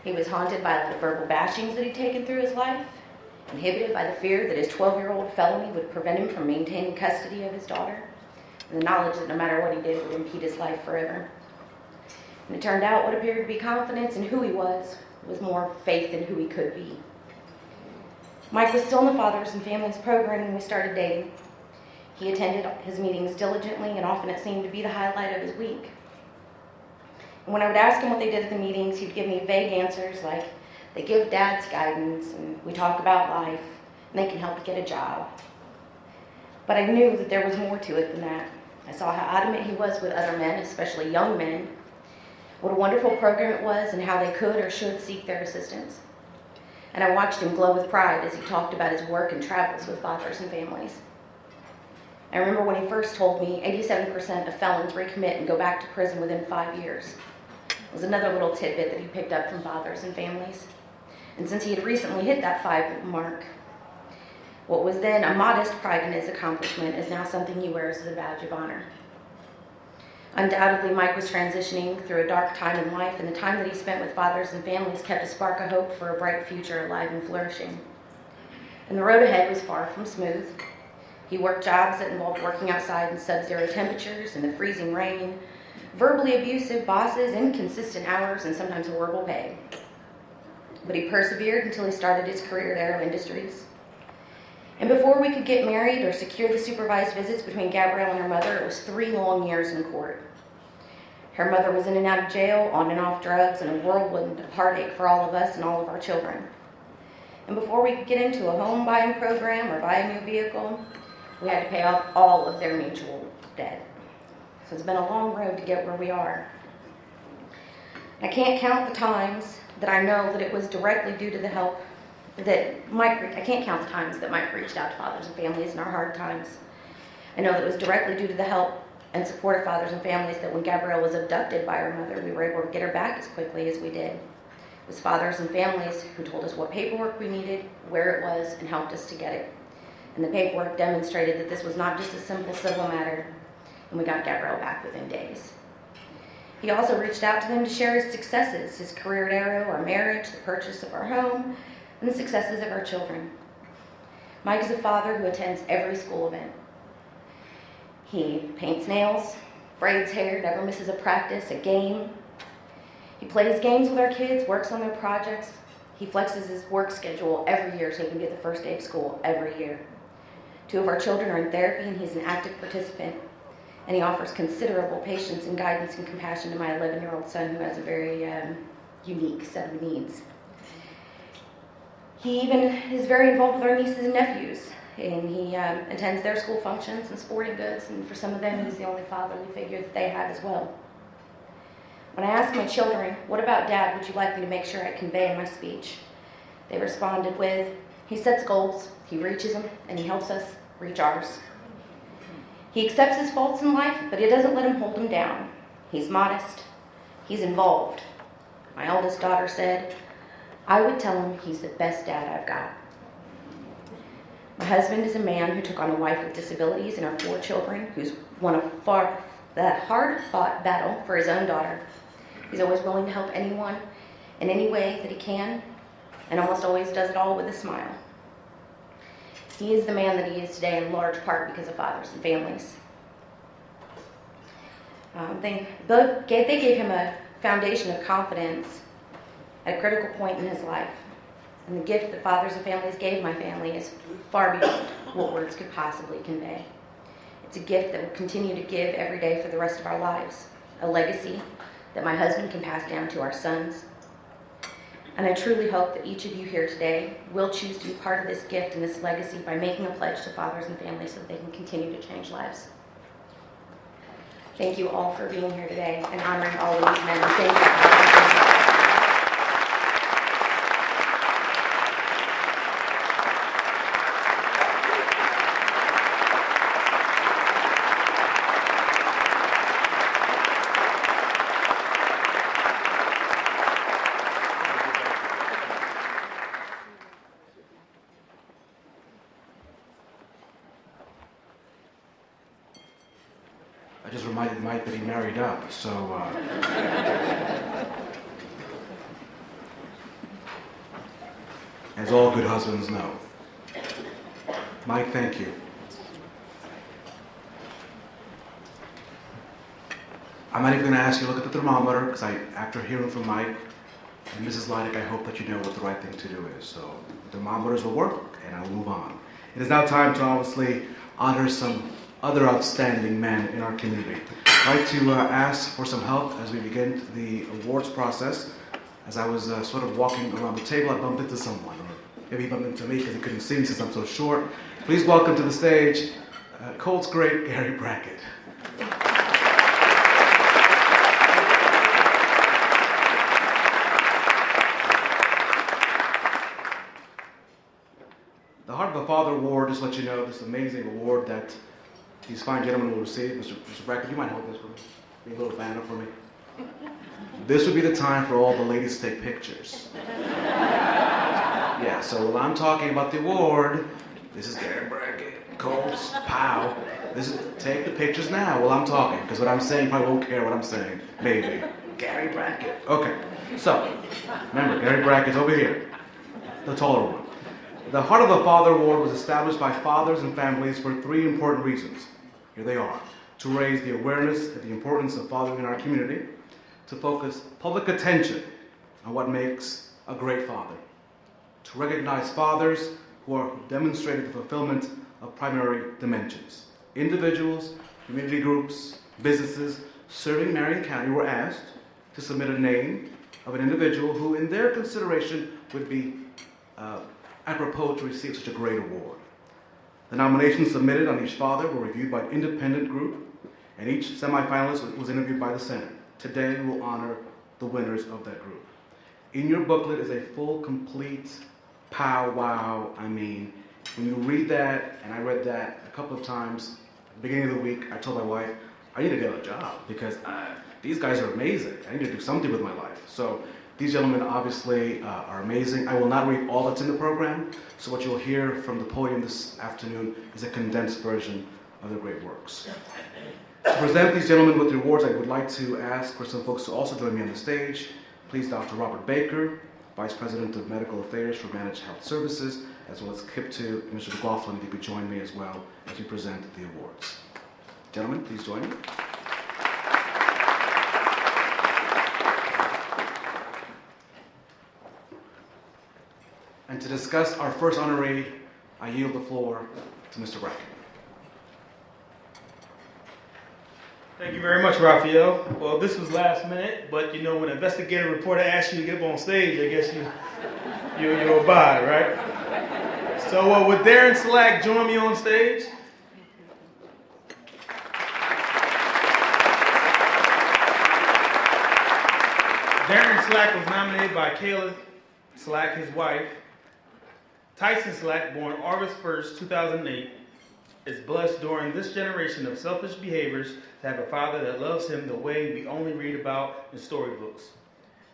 He was haunted by the verbal bashings that he'd taken through his life, inhibited by the fear that his 12-year-old felony would prevent him from maintaining custody of his daughter, and the knowledge that no matter what he did would impede his life forever. And it turned out what appeared to be confidence in who he was more faith in who he could be. Mike was still in the Fathers and Families program when we started dating. He attended his meetings diligently, and often it seemed to be the highlight of his week. And when I would ask him what they did at the meetings, he'd give me vague answers like, they give dads guidance, and we talk about life, and they can help you get a job. But I knew that there was more to it than that. I saw how adamant he was with other men, especially young men, what a wonderful program it was, and how they could or should seek their assistance. And I watched him glow with pride as he talked about his work and travels with Fathers and Families. I remember when he first told me 87% of felons recommit and go back to prison within 5 years. It was another little tidbit that he picked up from Fathers and Families. And since he had recently hit that 5 mark, what was then a modest pride in his accomplishment is now something he wears as a badge of honor. Undoubtedly, Mike was transitioning through a dark time in life, and the time that he spent with Fathers and Families kept a spark of hope for a bright future alive and flourishing. And the road ahead was far from smooth. He worked jobs that involved working outside in sub-zero temperatures, in the freezing rain, verbally abusive bosses, inconsistent hours, and sometimes horrible pay. But he persevered until he started his career at Aero Industries. And before we could get married or secure the supervised visits between Gabrielle and her mother, it was 3 long years in court. Her mother was in and out of jail, on and off drugs, and a whirlwind of heartache for all of us and all of our children. And before we could get into a home buying program or buy a new vehicle, we had to pay off all of their mutual debt. So it's been a long road to get where we are. I can't count the times that I know that it was directly due to the help that Mike, I can't count the times that Mike reached out to fathers and families in our hard times. I know that it was directly due to the help and support of fathers and families that when Gabrielle was abducted by her mother, we were able to get her back as quickly as we did. It was fathers and families who told us what paperwork we needed, where it was, and helped us to get it. And the paperwork demonstrated that this was not just a simple civil matter, and we got Gabrielle back within days. He also reached out to them to share his successes, his career at Arrow, our marriage, the purchase of our home, and the successes of our children. Mike is a father who attends every school event. He paints nails, braids hair, never misses a practice, a game. He plays games with our kids, works on their projects. He flexes his work schedule every year so he can get the first day of school every year. 2 of our children are in therapy, and he's an active participant. And he offers considerable patience and guidance and compassion to my 11-year-old son, who has a very unique set of needs. He even is very involved with our nieces and nephews, and he attends their school functions and sporting goods, and for some of them, he's the only fatherly figure that they have as well. When I asked my children, "What about Dad would you like me to make sure I convey in my speech?" they responded with, "He sets goals, he reaches them, and he helps us reach ours. He accepts his faults in life, but it doesn't let him hold him down. He's modest, he's involved." My oldest daughter said, "I would tell him he's the best dad I've got." My husband is a man who took on a wife with disabilities and our 4 children, who's won a hard-fought battle for his own daughter. He's always willing to help anyone in any way that he can, and almost always does it all with a smile. He is the man that he is today in large part because of fathers and families. They gave him a foundation of confidence at a critical point in his life. And the gift that fathers and families gave my family is far beyond what words could possibly convey. It's a gift that we'll continue to give every day for the rest of our lives, a legacy that my husband can pass down to our sons. And I truly hope that each of you here today will choose to be part of this gift and this legacy by making a pledge to fathers and families so that they can continue to change lives. Thank you all for being here today and honoring all of these men. Thank you. I just reminded Mike that he married up, so as all good husbands know. Mike, thank you. I'm not even going to ask you to look at the thermometer, because after hearing from Mike and Mrs. Leidick, I hope that you know what the right thing to do is. So the thermometers will work, and I will move on. It is now time to obviously honor some other outstanding men in our community. I'd like to ask for some help as we begin the awards process. As I was sort of walking around the table, I bumped into someone, or maybe he bumped into me because he couldn't see me since I'm so short. Please welcome to the stage Colt's great Gary Brackett. The Heart of a Father Award, just to let you know, this amazing award that these fine gentlemen will receive. Mr. Brackett, you might hold this for me? Be a little banner for me. This would be the time for all the ladies to take pictures. Yeah, so while I'm talking about the award, this is Gary Brackett, Colts, pow. Take the pictures now while I'm talking, because what I'm saying, you probably won't care what I'm saying. Maybe. Gary Brackett. Okay, so, remember, Gary Brackett's over here, the taller one. The Heart of a Father Award was established by fathers and families for 3 important reasons. Here they are: to raise the awareness of the importance of fathering in our community, to focus public attention on what makes a great father, to recognize fathers who are demonstrated the fulfillment of primary dimensions. Individuals, community groups, businesses serving Marion County were asked to submit a name of an individual who, in their consideration, would be apropos to receive such a great award. The nominations submitted on each father were reviewed by an independent group, and each semifinalist was interviewed by the Senate. Today, we will honor the winners of that group. In your booklet is a full, complete powwow. I mean, when you read that, and I read that a couple of times at the beginning of the week, I told my wife, I need to get a job because these guys are amazing. I need to do something with my life. So these gentlemen obviously are amazing. I will not read all that's in the program, so what you'll hear from the podium this afternoon is a condensed version of their great works. To present these gentlemen with the awards, I would like to ask for some folks to also join me on the stage. Please, Dr. Robert Baker, Vice President of Medical Affairs for Managed Health Services, as well as KIP2, and Mr. McLaughlin, if you could join me as well as we present the awards. Gentlemen, please join me. And to discuss our first honoree, I yield the floor to Mr. Brackett. Thank you very much, Raphael. Well, this was last minute, but you know, when an investigative reporter asks you to get up on stage, I guess you'll abide, right? So would Darren Slack join me on stage? Darren Slack was nominated by Kayla Slack, his wife. Tyson Slack, born August 1st, 2008, is blessed during this generation of selfish behaviors to have a father that loves him the way we only read about in storybooks.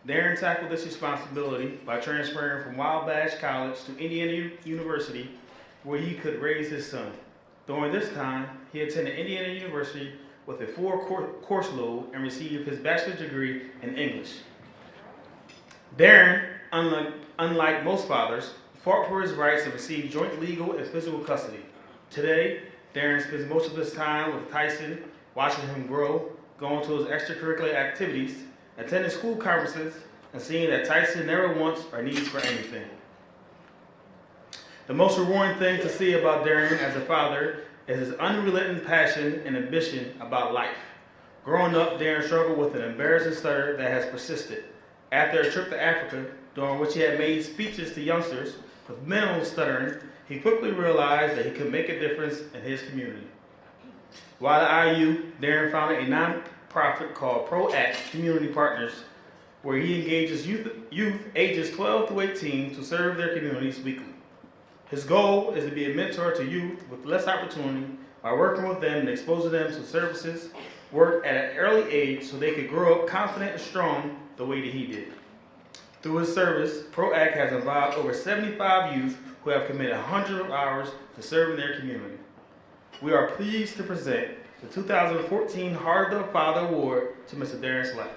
Darren tackled this responsibility by transferring from Wabash College to Indiana University, where he could raise his son. During this time, he attended Indiana University with a full course load and received his bachelor's degree in English. Darren, unlike most fathers, fought for his rights to receive joint legal and physical custody. Today, Darren spends most of his time with Tyson, watching him grow, going to his extracurricular activities, attending school conferences, and seeing that Tyson never wants or needs for anything. The most rewarding thing to see about Darren as a father is his unrelenting passion and ambition about life. Growing up, Darren struggled with an embarrassing stutter that has persisted. After a trip to Africa, during which he had made speeches to youngsters with minimal stuttering, he quickly realized that he could make a difference in his community. While at IU, Darren founded a nonprofit called ProAct Community Partners, where he engages youth ages 12 to 18 to serve their communities weekly. His goal is to be a mentor to youth with less opportunity by working with them and exposing them to services, work at an early age so they could grow up confident and strong the way that he did. Through his service, ProAct has involved over 75 youth who have committed hundreds of hours to serving their community. We are pleased to present the 2014 Heart of the Father Award to Mr. Darren Slack.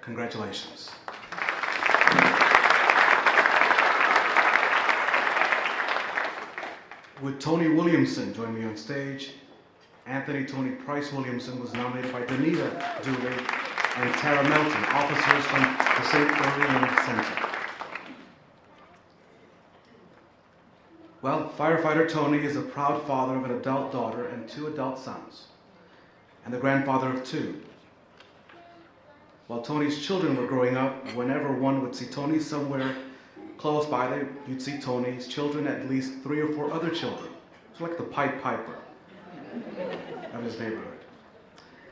Congratulations. Would Tony Williamson join me on stage? Anthony Tony Price Williamson was nominated by Danita Dooley and Tara Melton, officers from the St. Orleans Center. Well, firefighter Tony is a proud father of an adult daughter and 2 adult sons, and the grandfather of 2. While Tony's children were growing up, whenever one would see Tony somewhere close by, you'd see Tony's children, at least 3 or 4 other children. It's like the Pied Piper of his neighborhood.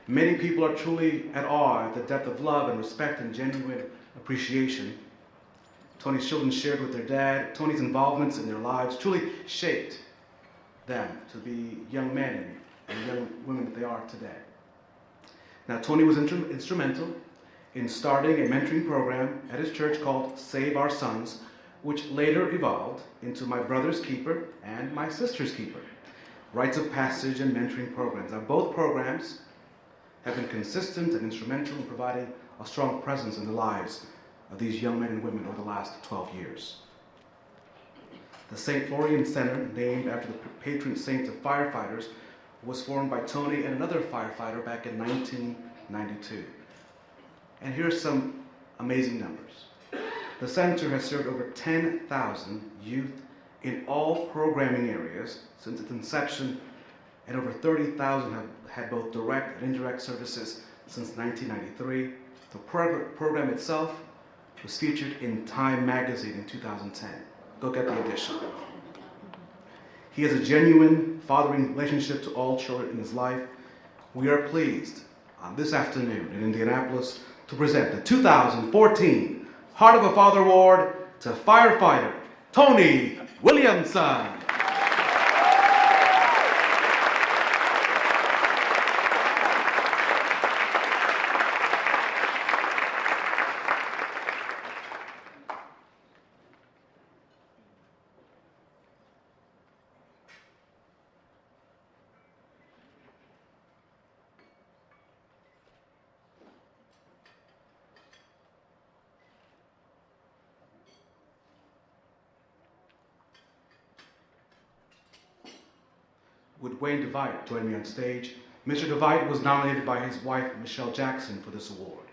Many people are truly at awe at the depth of love and respect and genuine appreciation Tony's children shared with their dad. Tony's involvements in their lives truly shaped them to be young men and young women that they are today. Now, Tony was instrumental in starting a mentoring program at his church called Save Our Sons, which later evolved into My Brother's Keeper and My Sister's Keeper, rites of passage, and mentoring programs. Now, both programs have been consistent and instrumental in providing a strong presence in the lives of these young men and women over the last 12 years. The St. Florian Center, named after the patron saint of firefighters, was formed by Tony and another firefighter back in 1992. And here's some amazing numbers. The center has served over 10,000 youth in all programming areas since its inception, and over 30,000 have had both direct and indirect services since 1993. The program itself was featured in Time magazine in 2010. Go get the edition. He has a genuine fathering relationship to all children in his life. We are pleased on this afternoon in Indianapolis to present the 2014 Heart of a Father Award to firefighter Tony Williamson. Would Wayne DeVite join me on stage? Mr. DeVite was nominated by his wife, Michelle Jackson, for this award.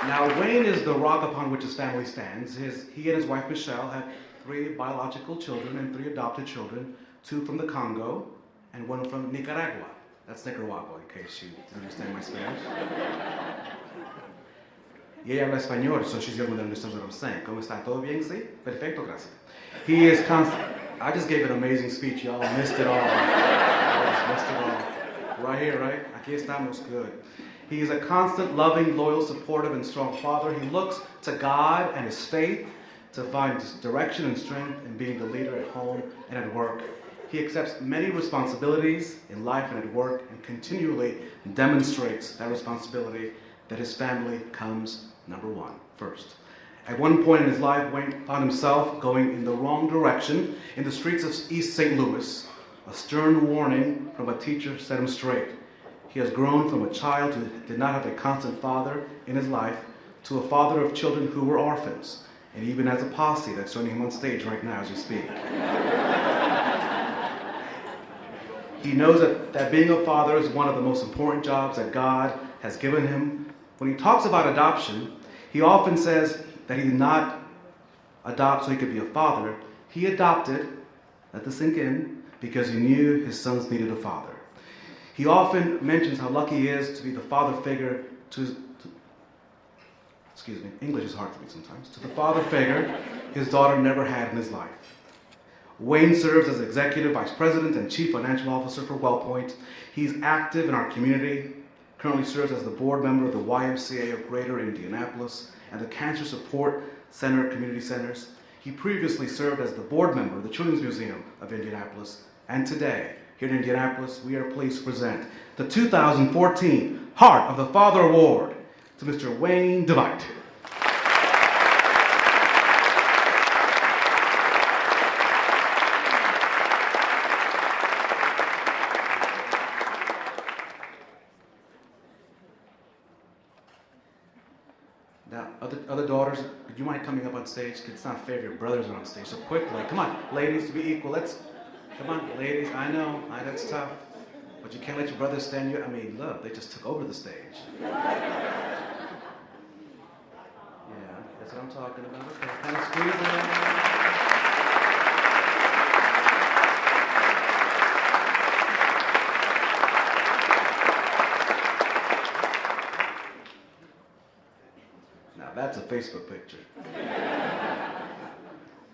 Now, Wayne is the rock upon which his family stands. He and his wife, Michelle, have 3 biological children and 3 adopted children, 2 from the Congo and 1 from Nicaragua. That's Nicaragua, in case you didn't understand my Spanish. Y ella habla español, so she's the only one that understands what I'm saying. ¿Cómo está? ¿Todo bien? Sí? Perfecto, gracias. He is constant. I just gave an amazing speech, y'all. Missed it all. Missed it all. Right here, right? Aquí estamos. Good. He is a constant, loving, loyal, supportive, and strong father. He looks to God and his faith to find direction and strength in being the leader at home and at work. He accepts many responsibilities in life and at work and continually demonstrates that responsibility that his family comes number one, first. At one point in his life, Wayne found himself going in the wrong direction in the streets of East St. Louis. A stern warning from a teacher set him straight. He has grown from a child who did not have a constant father in his life to a father of children who were orphans, and even has a posse that's joining him on stage right now as we speak. He knows that being a father is one of the most important jobs that God has given him. When he talks about adoption, he often says that he did not adopt so he could be a father. He adopted, let this sink in, because he knew his sons needed a father. He often mentions how lucky he is to be the father figure English is hard for me sometimes, to the father figure his daughter never had in his life. Wayne serves as Executive Vice President and Chief Financial Officer for WellPoint. He's active in our community, currently serves as the board member of the YMCA of Greater Indianapolis and the Cancer Support Center Community Centers. He previously served as the board member of the Children's Museum of Indianapolis. And today, here in Indianapolis, we are pleased to present the 2014 Heart of the Father Award to Mr. Wayne DeVite. Now, other daughters, would you mind coming up on stage? It's not fair if your brothers are on stage. So quickly, come on, ladies, to be equal. Come on, ladies. I know that's tough, but you can't let your brothers stand you. I mean, look, they just took over the stage. Yeah, that's what I'm talking about. Okay, kind of squeeze it. That's a Facebook picture.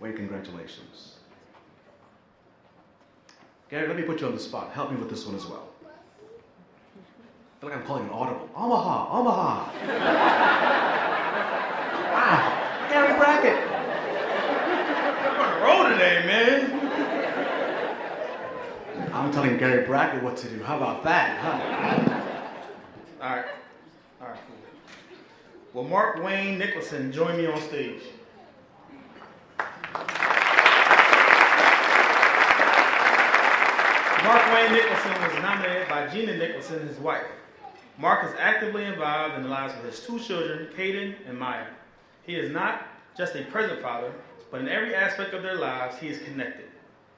Wayne, congratulations. Gary, let me put you on the spot. Help me with this one as well. I feel like I'm calling an audible. Omaha, Omaha. Wow, Gary Brackett. I'm on the road today, man. I'm telling Gary Brackett what to do. How about that, huh? All right, cool. Will Mark Wayne Nicholson join me on stage? Mark Wayne Nicholson was nominated by Gina Nicholson, his wife. Mark is actively involved in the lives of his two children, Caden and Maya. He is not just a present father, but in every aspect of their lives, he is connected.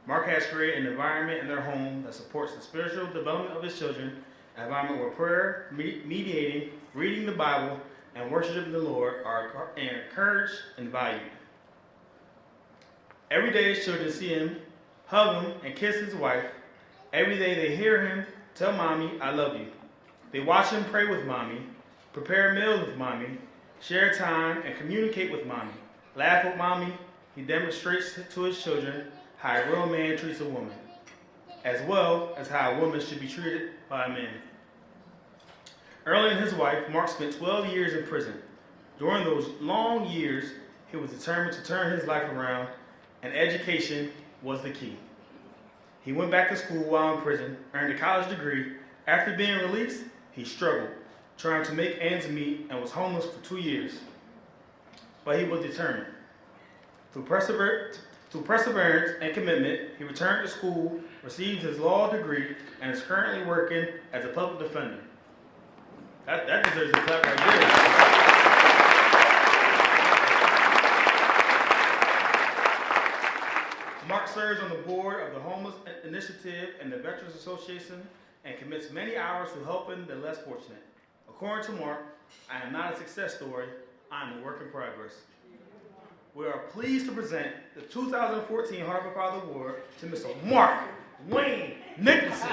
Mark has created an environment in their home that supports the spiritual development of his children, an environment where prayer, mediating, reading the Bible, and worshiping the Lord are encouraged and valued. Every day his children see him, hug him, and kiss his wife. Every day they hear him tell Mommy, I love you. They watch him pray with Mommy, prepare meals with Mommy, share time, and communicate with Mommy. Laugh with Mommy. He demonstrates to his children how a real man treats a woman, as well as how a woman should be treated by a man. Earlier than his wife, Mark spent 12 years in prison. During those long years, he was determined to turn his life around, and education was the key. He went back to school while in prison, earned a college degree. After being released, he struggled, trying to make ends meet, and was homeless for 2 years. But he was determined. Through perseverance and commitment, he returned to school, received his law degree, and is currently working as a public defender. That deserves a clap right there. Mark serves on the board of the Homeless Initiative and the Veterans Association and commits many hours to helping the less fortunate. According to Mark, I am not a success story, I am a work in progress. We are pleased to present the 2014 Heart of a Father Award to Mr. Mark Wayne Nicholson.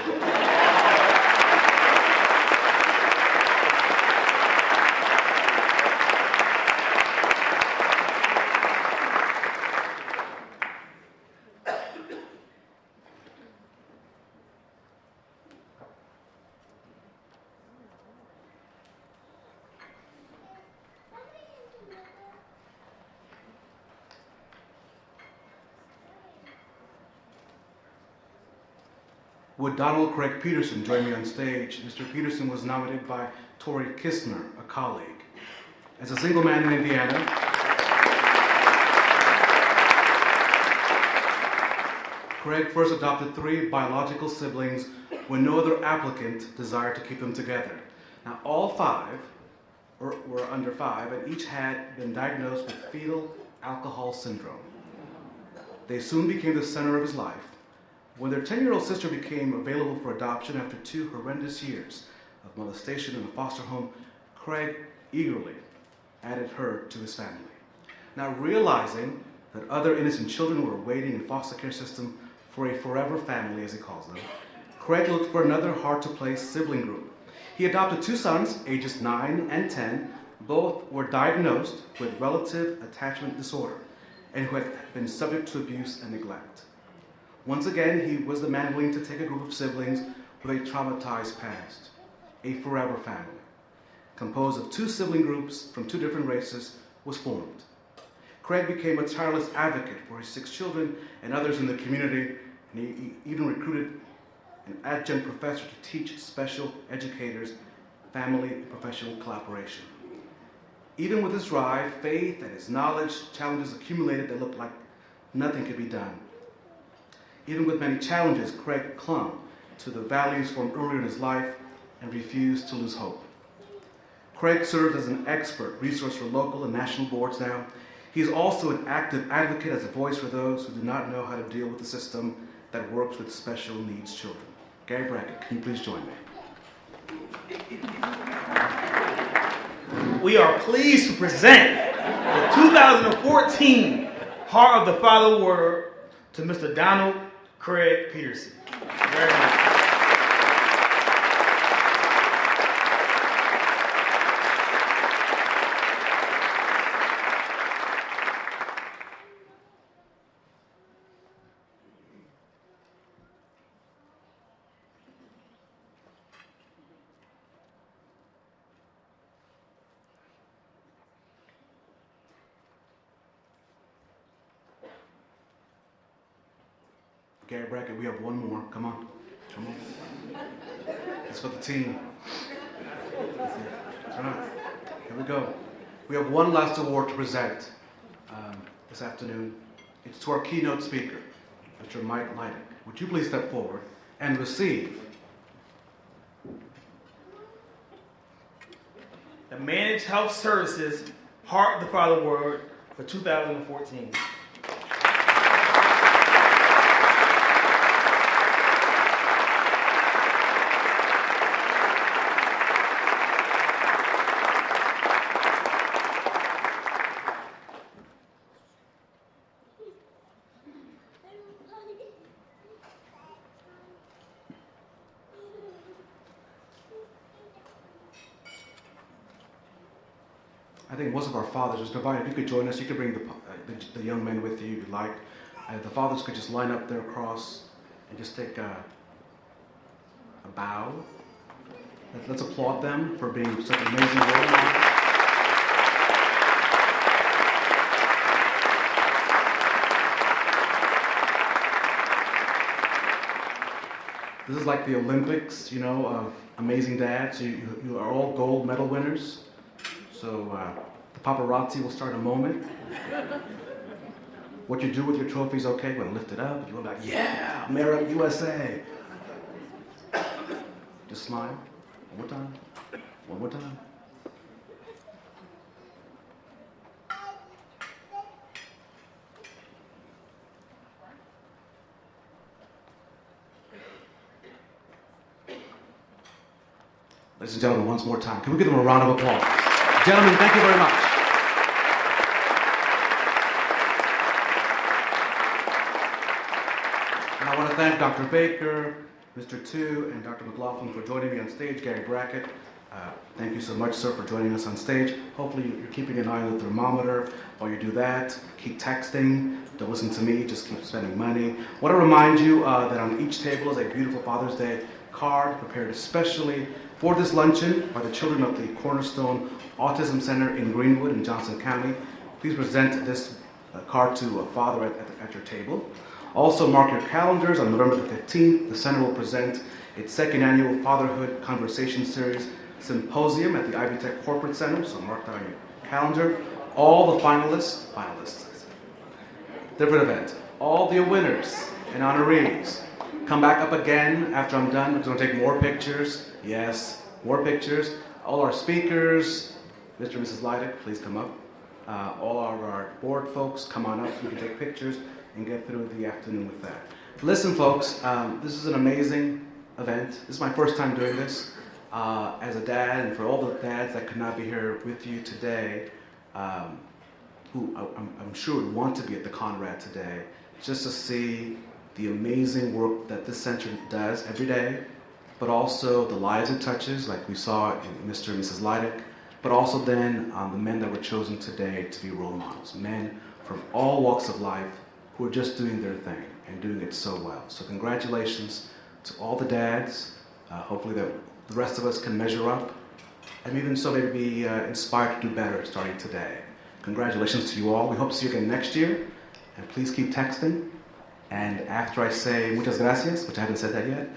Would Donald Craig Peterson join me on stage? Mr. Peterson was nominated by Tori Kistner, a colleague. As a single man in Indiana, Craig first adopted 3 biological siblings when no other applicant desired to keep them together. Now, all 5 were under 5, and each had been diagnosed with fetal alcohol syndrome. They soon became the center of his life. When their 10-year-old sister became available for adoption after 2 horrendous years of molestation in a foster home, Craig eagerly added her to his family. Now, realizing that other innocent children were waiting in foster care system for a forever family, as he calls them, Craig looked for another hard-to-place sibling group. He adopted 2 sons, ages 9 and 10. Both were diagnosed with relative attachment disorder and who had been subject to abuse and neglect. Once again, he was the man willing to take a group of siblings with a traumatized past, a forever family. Composed of 2 sibling groups from 2 different races was formed. Craig became a tireless advocate for his 6 children and others in the community, and he even recruited an adjunct professor to teach special educators family and professional collaboration. Even with his drive, faith, and his knowledge, challenges accumulated that looked like nothing could be done. Even with many challenges, Craig clung to the values formed earlier in his life and refused to lose hope. Craig serves as an expert resource for local and national boards now. He is also an active advocate as a voice for those who do not know how to deal with the system that works with special needs children. Gary Brackett, can you please join me? We are pleased to present the 2014 Heart of the Father Award to Mr. Donald Craig Peterson. Very much. Gary Brackett, we have one more. Come on. Come on. It's for the team. That's right. Here we go. we have one last award to present this afternoon. It's to our keynote speaker, Mr. Mike Leidick. Would you please step forward and receive the Managed Health Services Heart of the Father Award for 2014. I think most of our fathers, Mr. Vine, if you could join us, you could bring the young men with you if you'd like. The fathers could just line up their cross and just take a bow. Let's applaud them for being such an amazing role model. This is like the Olympics, you know, of amazing dads. So you are all gold medal winners. So the paparazzi will start in a moment. What you do with your trophies, okay? You're gonna lift it up. You're gonna be like, yeah, America, USA. Just smile. One more time. One more time. Ladies and gentlemen, once more time, can we give them a round of applause? Gentlemen, thank you very much. And I want to thank Dr. Baker, Mr. Tu, and Dr. McLaughlin for joining me on stage. Gary Brackett, thank you so much, sir, for joining us on stage. Hopefully you're keeping an eye on the thermometer while you do that. Keep texting. Don't listen to me. Just keep spending money. I want to remind you that on each table is a beautiful Father's Day card prepared especially for this luncheon by the children of the Cornerstone Autism Center in Greenwood in Johnson County. Please present this card to a father at your table. Also mark your calendars. On November the 15th, the center will present its second annual Fatherhood Conversation Series Symposium at the Ivy Tech Corporate Center, so mark that on your calendar. All the finalists, different event, all the winners and honorees, come back up again after I'm done. We're going to take more pictures. Yes, more pictures. All our speakers, Mr. and Mrs. Leidick, please come up. All of our board folks, come on up so we can take pictures and get through the afternoon with that. Listen, folks, this is an amazing event. This is my first time doing this as a dad, and for all the dads that could not be here with you today, who I'm sure would want to be at the Conrad today, just to see the amazing work that this center does every day, but also the lives it touches, like we saw in Mr. and Mrs. Leidick, but also then the men that were chosen today to be role models, men from all walks of life who are just doing their thing and doing it so well. So congratulations to all the dads. Hopefully that the rest of us can measure up, and even so maybe be inspired to do better starting today. Congratulations to you all. We hope to see you again next year, and please keep texting. And after I say muchas gracias, which I haven't said that yet,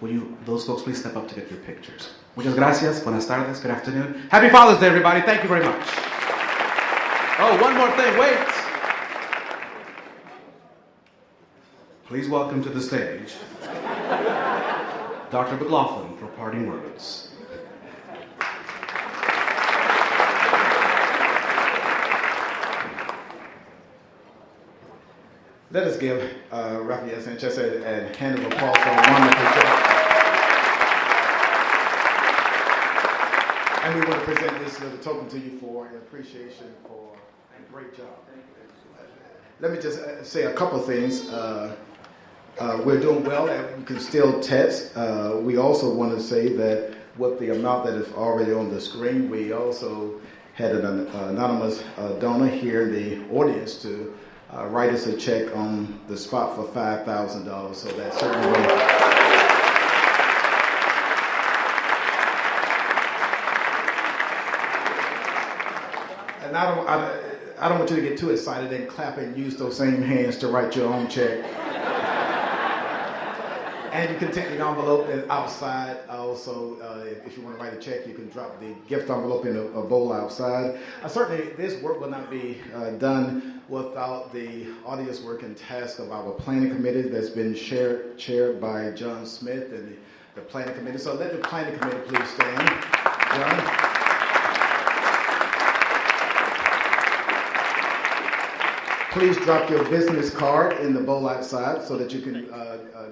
will those folks please step up to get your pictures. Muchas gracias, buenas tardes, good afternoon. Happy Father's Day, everybody. Thank you very much. Oh, one more thing, wait. Please welcome to the stage Dr. McLaughlin for parting words. Let us give Rafael Sanchez a hand of applause for a wonderful job. And we want to present this little token to you for an appreciation for a great job. Let me just say a couple of things. We're doing well, and you can still text. We also want to say that with the amount that is already on the screen, we also had an anonymous donor here in the audience to write us a check on the spot for $5,000. So that's certainly will. And I don't want you to get too excited and clap and use those same hands to write your own check. And you can take the envelope outside. Also, if you want to write a check, you can drop the gift envelope in a bowl outside. Certainly, this work will not be done without the audience work and task of our planning committee that's been chaired by John Smith and the planning committee. So let the planning committee please stand. John. Please drop your business card in the bowl outside so that you can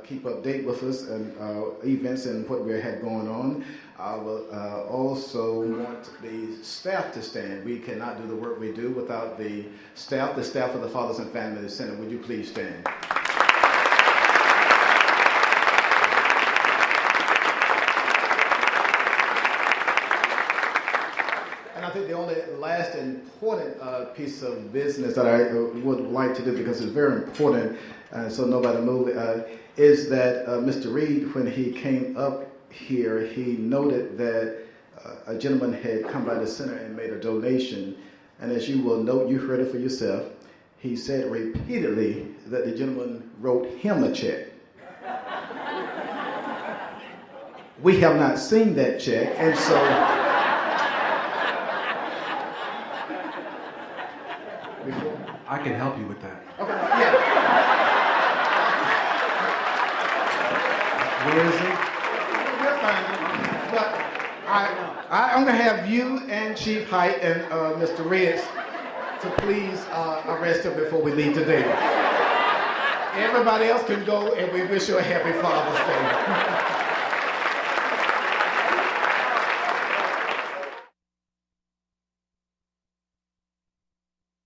keep update with us and events and what we have going on. I will also want the staff to stand. We cannot do the work we do without the staff of the Fathers and Family Center. Would you please stand? I think the only last important piece of business that I would like to do, because it's very important, so nobody move, is that Mr. Reed, when he came up here, he noted that a gentleman had come by the center and made a donation. And as you will note, you heard it for yourself, he said repeatedly that the gentleman wrote him a check. We have not seen that check, and so... I can help you with that. Okay, yeah. Where is he? We're fine. But I'm going to have you and Chief Height and Mr. Reds to please arrest him before we leave today. Everybody else can go, and we wish you a happy Father's Day.